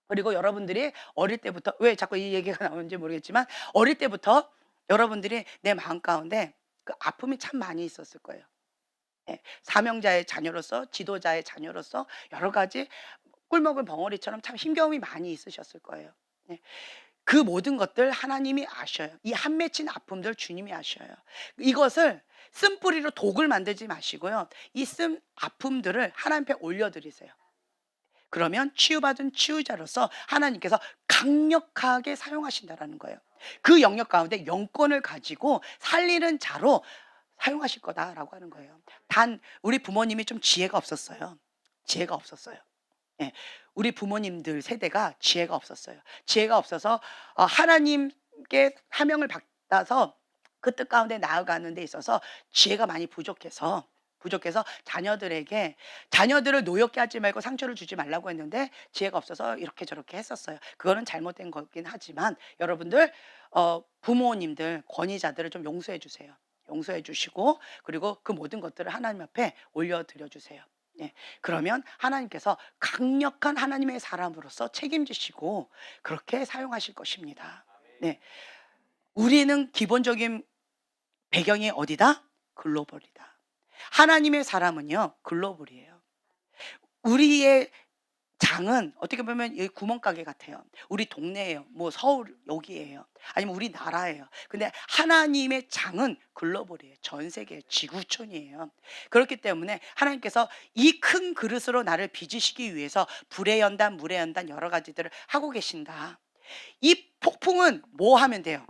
그리고 여러분들이 어릴 때부터, 왜 자꾸 이 얘기가 나오는지 모르겠지만, 어릴 때부터 여러분들이 내 마음 가운데 그 아픔이 참 많이 있었을 거예요. 예, 사명자의 자녀로서, 지도자의 자녀로서 여러 가지 꿀먹은 벙어리처럼 참 힘겨움이 많이 있으셨을 거예요. 예, 그 모든 것들 하나님이 아셔요. 이 한 맺힌 아픔들 주님이 아셔요. 이것을 쓴뿌리로 독을 만들지 마시고요, 이 쓴 아픔들을 하나님 앞에 올려드리세요. 그러면 치유받은 치유자로서 하나님께서 강력하게 사용하신다라는 거예요. 그 영역 가운데 영권을 가지고 살리는 자로 사용하실 거다라고 하는 거예요. 단 우리 부모님이 좀 지혜가 없었어요. 지혜가 없었어요. 예, 우리 부모님들 세대가 지혜가 없었어요. 지혜가 없어서 하나님께 사명을 받아서 그 뜻 가운데 나아가는 데 있어서 지혜가 많이 부족해서 자녀들을 노엽게 하지 말고 상처를 주지 말라고 했는데 지혜가 없어서 이렇게 저렇게 했었어요. 그거는 잘못된 거긴 하지만 여러분들 부모님들, 권위자들을 좀 용서해 주세요. 용서해 주시고, 그리고 그 모든 것들을 하나님 앞에 올려드려 주세요. 예, 그러면 하나님께서 강력한 하나님의 사람으로서 책임지시고 그렇게 사용하실 것입니다. 네, 우리는 기본적인 배경이 어디다? 글로벌이다. 하나님의 사람은요, 글로벌이에요. 우리의 장은 어떻게 보면 이 구멍가게 같아요. 우리 동네예요. 뭐 서울 여기예요. 아니면 우리나라예요. 근데 하나님의 장은 글로벌이에요. 전 세계 지구촌이에요. 그렇기 때문에 하나님께서 이 큰 그릇으로 나를 빚으시기 위해서 불의 연단, 물의 연단 여러 가지들을 하고 계신다. 이 폭풍은 뭐 하면 돼요?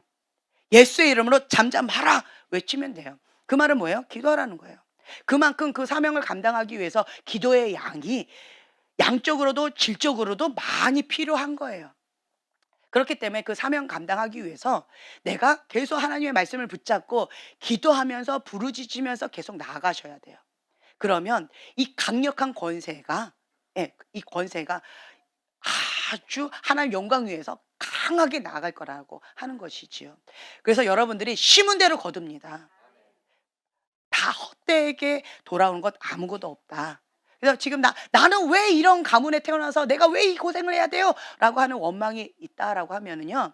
예수의 이름으로 잠잠하라 외치면 돼요. 그 말은 뭐예요? 기도하라는 거예요. 그만큼 그 사명을 감당하기 위해서 기도의 양이 양적으로도 질적으로도 많이 필요한 거예요. 그렇기 때문에 그 사명 감당하기 위해서 내가 계속 하나님의 말씀을 붙잡고 기도하면서 부르짖으면서 계속 나아가셔야 돼요. 그러면 이 강력한 권세가, 이 권세가 아주 하나님 영광 위에서 강하게 나아갈 거라고 하는 것이지요. 그래서 여러분들이 심은 대로 거둡니다. 다 헛되게 돌아오는 것 아무것도 없다. 그래서 지금 나는 왜 이런 가문에 태어나서 내가 왜 이 고생을 해야 돼요? 라고 하는 원망이 있다라고 하면은요,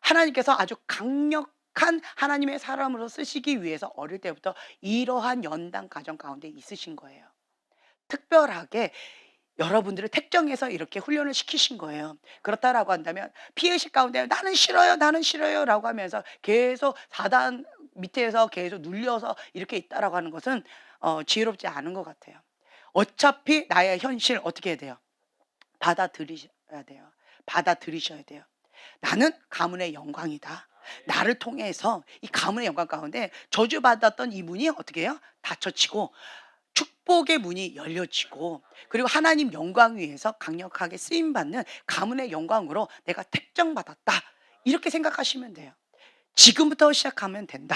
하나님께서 아주 강력한 하나님의 사람으로 쓰시기 위해서 어릴 때부터 이러한 연단 가정 가운데 있으신 거예요. 특별하게 여러분들을 택정해서 이렇게 훈련을 시키신 거예요. 그렇다라고 한다면 피해의식 가운데 나는 싫어요, 나는 싫어요 라고 하면서 계속 사단 밑에서 계속 눌려서 이렇게 있다라고 하는 것은 지혜롭지 않은 것 같아요. 어차피 나의 현실 어떻게 해야 돼요? 받아들이셔야 돼요. 받아들이셔야 돼요. 나는 가문의 영광이다. 나를 통해서 이 가문의 영광 가운데 저주받았던 이 문이 어떻게 해요? 닫혀지고 축복의 문이 열려지고, 그리고 하나님 영광 위에서 강력하게 쓰임받는 가문의 영광으로 내가 택정받았다. 이렇게 생각하시면 돼요. 지금부터 시작하면 된다.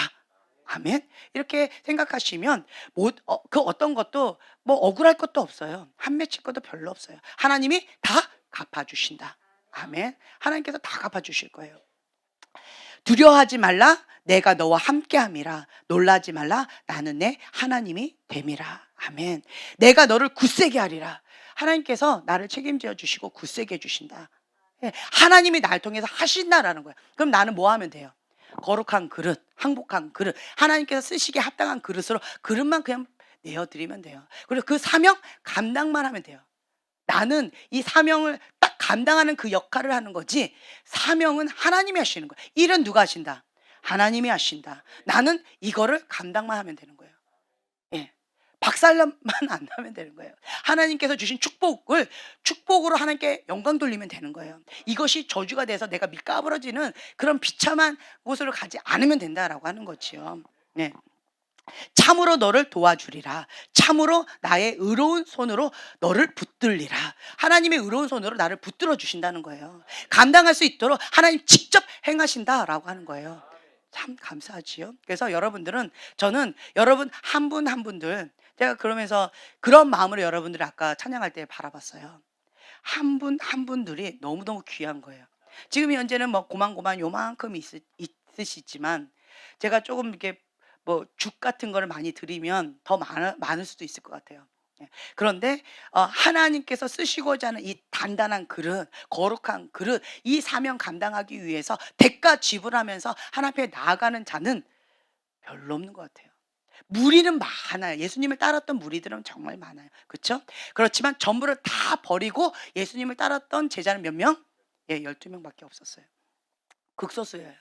아멘. 이렇게 생각하시면 그 어떤 것도 뭐 억울할 것도 없어요. 한 맺힐 것도 별로 없어요. 하나님이 다 갚아주신다. 아멘. 하나님께서 다 갚아주실 거예요. 두려워하지 말라. 내가 너와 함께함이라. 놀라지 말라. 나는 내 하나님이 됨이라. 아멘. 내가 너를 굳세게 하리라. 하나님께서 나를 책임져 주시고 굳세게 해 주신다. 예, 하나님이 날 통해서 하신다라는 거예요. 그럼 나는 뭐 하면 돼요? 거룩한 그릇, 항복한 그릇, 하나님께서 쓰시기에 합당한 그릇으로 그릇만 그냥 내어드리면 돼요. 그리고 그 사명 감당만 하면 돼요. 나는 이 사명을 딱 감당하는 그 역할을 하는 거지, 사명은 하나님이 하시는 거예요. 일은 누가 하신다? 하나님이 하신다. 나는 이거를 감당만 하면 되는 거예요. 예. 박살만 안 나면 되는 거예요. 하나님께서 주신 축복을 축복으로 하나님께 영광 돌리면 되는 거예요. 이것이 저주가 돼서 내가 밑가부러지는 그런 비참한 곳으로 가지 않으면 된다라고 하는 거지요. 네. 참으로 너를 도와주리라. 참으로 나의 의로운 손으로 너를 붙들리라. 하나님의 의로운 손으로 나를 붙들어 주신다는 거예요. 감당할 수 있도록 하나님 직접 행하신다라고 하는 거예요. 참 감사하지요. 그래서 여러분들은, 저는 여러분 한 분 한 분들, 제가 그러면서 그런 마음으로 여러분들을 아까 찬양할 때 바라봤어요. 한 분 한 분들이 너무너무 귀한 거예요. 지금 현재는 뭐 고만고만 요만큼 있으시지만, 제가 조금 이렇게 뭐 죽 같은 거를 많이 드리면 더 많을 수도 있을 것 같아요. 예. 그런데 하나님께서 쓰시고자 하는 이 단단한 그릇, 거룩한 그릇, 이 사명 감당하기 위해서 대가 지불하면서 하나님 앞에 나아가는 자는 별로 없는 것 같아요. 무리는 많아요. 예수님을 따랐던 무리들은 정말 많아요. 그렇죠? 그렇지만 전부를 다 버리고 예수님을 따랐던 제자는 몇 명? 예, 12명밖에 없었어요. 극소수예요.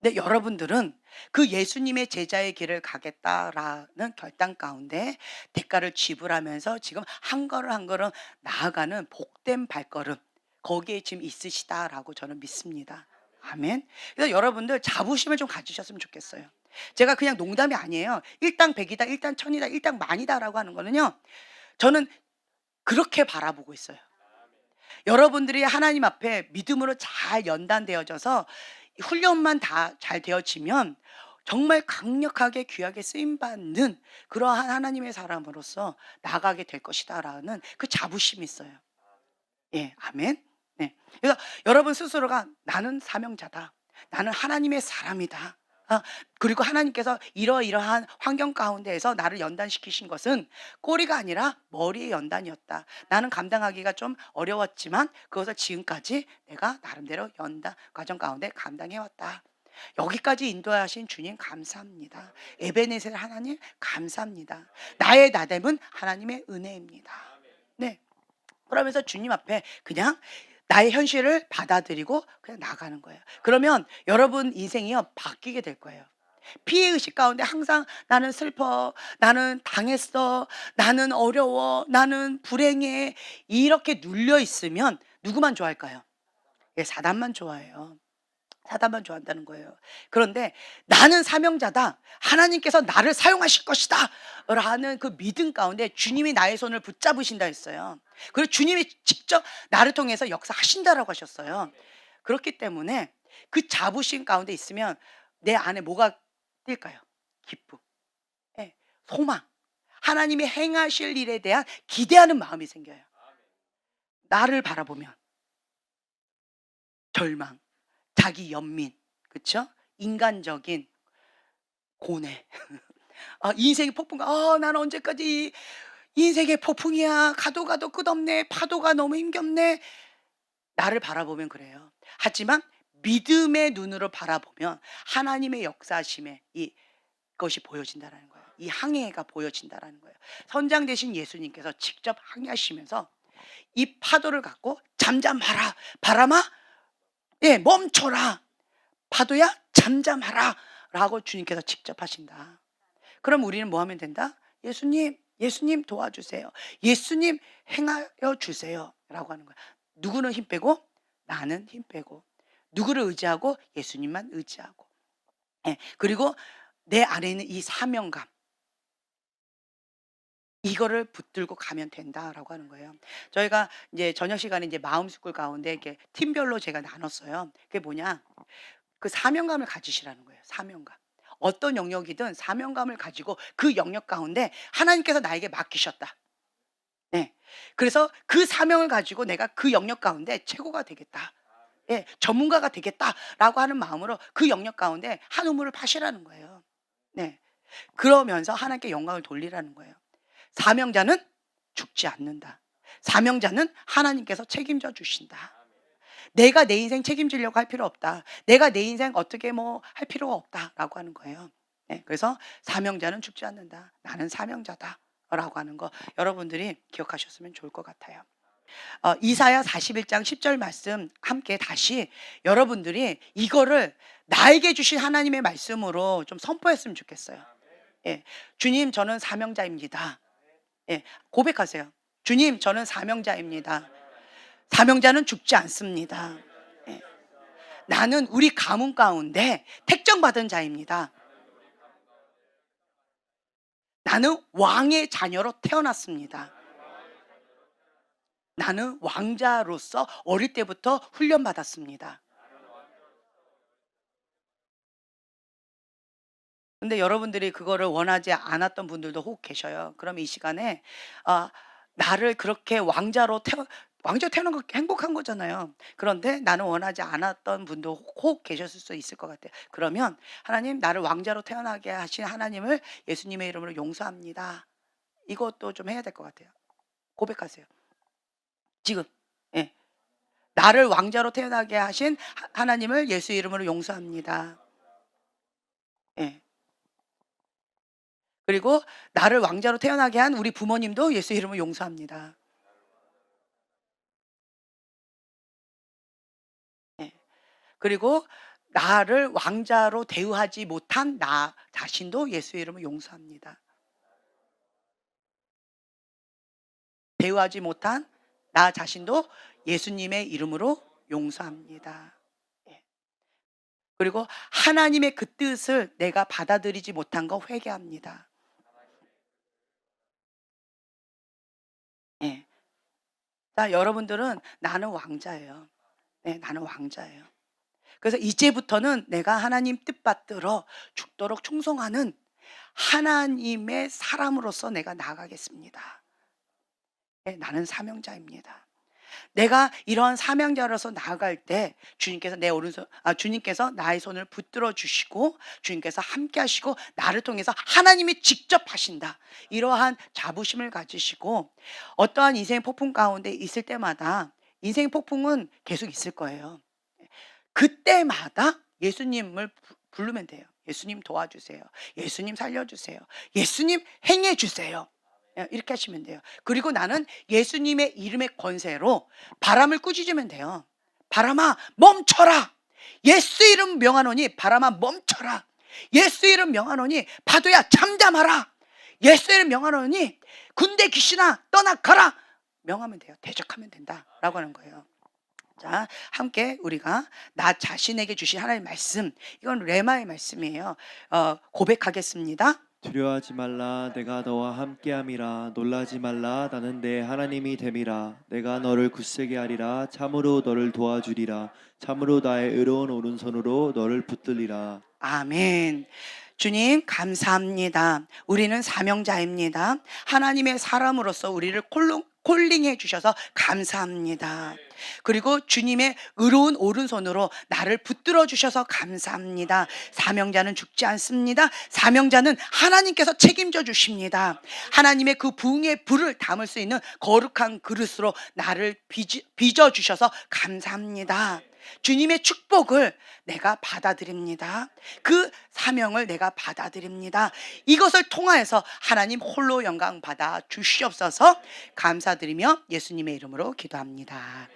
근데 여러분들은 그 예수님의 제자의 길을 가겠다라는 결단 가운데 대가를 지불하면서 지금 한 걸음 한 걸음 나아가는 복된 발걸음, 거기에 지금 있으시다라고 저는 믿습니다. 아멘. 그래서 여러분들 자부심을 좀 가지셨으면 좋겠어요. 제가 그냥 농담이 아니에요. 일당 백이다, 일당 천이다, 일당 만이다라고 하는 거는요, 저는 그렇게 바라보고 있어요. 여러분들이 하나님 앞에 믿음으로 잘 연단되어져서 훈련만 다 잘 되어지면 정말 강력하게 귀하게 쓰임받는 그러한 하나님의 사람으로서 나가게 될 것이다라는 그 자부심이 있어요. 예, 아멘. 네. 그래서 여러분 스스로가 나는 사명자다. 나는 하나님의 사람이다. 그리고 하나님께서 이러이러한 환경 가운데에서 나를 연단시키신 것은 꼬리가 아니라 머리의 연단이었다. 나는 감당하기가 좀 어려웠지만 그것을 지금까지 내가 나름대로 연단 과정 가운데 감당해왔다. 여기까지 인도하신 주님 감사합니다. 에베네셀 하나님 감사합니다. 나의 나됨은 하나님의 은혜입니다. 네. 그러면서 주님 앞에 그냥 나의 현실을 받아들이고 그냥 나가는 거예요. 그러면 여러분 인생이요 바뀌게 될 거예요. 피해의식 가운데 항상 나는 슬퍼, 나는 당했어, 나는 어려워, 나는 불행해, 이렇게 눌려 있으면 누구만 좋아할까요? 예, 사단만 좋아해요. 사단만 좋아한다는 거예요. 그런데 나는 사명자다. 하나님께서 나를 사용하실 것이다. 라는 그 믿음 가운데 주님이 나의 손을 붙잡으신다 했어요. 그리고 주님이 직접 나를 통해서 역사하신다라고 하셨어요. 그렇기 때문에 그 자부심 가운데 있으면 내 안에 뭐가 뛸까요? 기쁨, 예, 소망, 하나님이 행하실 일에 대한 기대하는 마음이 생겨요. 나를 바라보면 절망, 자기 연민, 그렇죠? 인간적인 고뇌, 인생의 폭풍과 나는 언제까지 인생의 폭풍이야. 가도 가도 끝없네. 파도가 너무 힘겹네. 나를 바라보면 그래요. 하지만 믿음의 눈으로 바라보면 하나님의 역사심에 이것이 보여진다라는 거예요. 이 항해가 보여진다라는 거예요. 선장 되신 예수님께서 직접 항해하시면서 이 파도를 갖고 잠잠하라. 바람아, 예, 멈춰라. 파도야, 잠잠하라. 라고 주님께서 직접 하신다. 그럼 우리는 뭐 하면 된다? 예수님, 예수님 도와주세요. 예수님 행하여 주세요. 라고 하는 거야. 누구는 힘 빼고? 나는 힘 빼고. 누구를 의지하고? 예수님만 의지하고. 예, 그리고 내 안에 있는 이 사명감, 이거를 붙들고 가면 된다라고 하는 거예요. 저희가 이제 저녁 시간에 이제 마음스쿨 가운데 이렇게 팀별로 제가 나눴어요. 그게 뭐냐? 그 사명감을 가지시라는 거예요. 사명감. 어떤 영역이든 사명감을 가지고 그 영역 가운데 하나님께서 나에게 맡기셨다. 네. 그래서 그 사명을 가지고 내가 그 영역 가운데 최고가 되겠다. 예, 전문가가 되겠다라고 하는 마음으로 그 영역 가운데 한 우물을 파시라는 거예요. 네. 그러면서 하나님께 영광을 돌리라는 거예요. 사명자는 죽지 않는다. 사명자는 하나님께서 책임져 주신다. 내가 내 인생 책임지려고 할 필요 없다. 내가 내 인생 어떻게 뭐 할 필요가 없다라고 하는 거예요. 네, 그래서 사명자는 죽지 않는다. 나는 사명자다라고 하는 거 여러분들이 기억하셨으면 좋을 것 같아요. 이사야 41장 10절 말씀 함께 다시 여러분들이 이거를 나에게 주신 하나님의 말씀으로 좀 선포했으면 좋겠어요. 예, 주님 저는 사명자입니다. 예, 고백하세요. 주님 저는 사명자입니다. 사명자는 죽지 않습니다. 예, 나는 우리 가문 가운데 택정받은 자입니다. 나는 왕의 자녀로 태어났습니다. 나는 왕자로서 어릴 때부터 훈련받았습니다. 근데 여러분들이 그거를 원하지 않았던 분들도 혹 계셔요. 그럼 이 시간에 아, 나를 그렇게 왕자 태어난 거 행복한 거잖아요. 그런데 나는 원하지 않았던 분도 혹 계셨을 수 있을 것 같아요. 그러면 하나님 나를 왕자로 태어나게 하신 하나님을 예수님의 이름으로 용서합니다. 이것도 좀 해야 될 것 같아요. 고백하세요. 지금. 예. 나를 왕자로 태어나게 하신 하나님을 예수 이름으로 용서합니다. 예. 그리고 나를 왕자로 태어나게 한 우리 부모님도 예수 이름으로 용서합니다. 예. 그리고 나를 왕자로 대우하지 못한 나 자신도 예수 이름으로 용서합니다. 대우하지 못한 나 자신도 예수님의 이름으로 용서합니다. 예. 그리고 하나님의 그 뜻을 내가 받아들이지 못한 거 회개합니다. 예. 자, 여러분들은 나는 왕자예요. 네, 나는 왕자예요. 그래서 이제부터는 내가 하나님 뜻받들어 죽도록 충성하는 하나님의 사람으로서 내가 나가겠습니다. 네, 나는 사명자입니다. 내가 이러한 사명자로서 나아갈 때 주님께서 내 오른손 주님께서 나의 손을 붙들어 주시고 주님께서 함께 하시고 나를 통해서 하나님이 직접 하신다. 이러한 자부심을 가지시고 어떠한 인생 폭풍 가운데 있을 때마다 인생 폭풍은 계속 있을 거예요. 그때마다 예수님을 부르면 돼요. 예수님 도와주세요. 예수님 살려주세요. 예수님 행해주세요. 이렇게 하시면 돼요. 그리고 나는 예수님의 이름의 권세로 바람을 꾸짖으면 돼요. 바람아 멈춰라. 예수 이름 명하노니 바람아 멈춰라. 예수 이름 명하노니 파도야 잠잠하라. 예수 이름 명하노니 군대 귀신아 떠나가라. 명하면 돼요. 대적하면 된다라고 하는 거예요. 자, 함께 우리가 나 자신에게 주신 하나님의 말씀, 이건 레마의 말씀이에요. 고백하겠습니다. 두려워하지 말라 내가 너와 함께함이라 놀라지 말라 나는 내 하나님이 됨이라 내가 너를 굳세게 하리라 참으로 너를 도와주리라 참으로 나의 의로운 오른손으로 너를 붙들리라. 아멘. 주님 감사합니다. 우리는 사명자입니다. 하나님의 사람으로서 우리를 콜링해 주셔서 감사합니다. 그리고 주님의 의로운 오른손으로 나를 붙들어 주셔서 감사합니다. 사명자는 죽지 않습니다. 사명자는 하나님께서 책임져 주십니다. 하나님의 그 부흥의 불을 담을 수 있는 거룩한 그릇으로 나를 빚어 주셔서 감사합니다. 주님의 축복을 내가 받아들입니다. 그 사명을 내가 받아들입니다. 이것을 통하여서 하나님 홀로 영광 받아 주시옵소서. 감사드리며 예수님의 이름으로 기도합니다.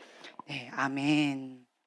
네, 아멘.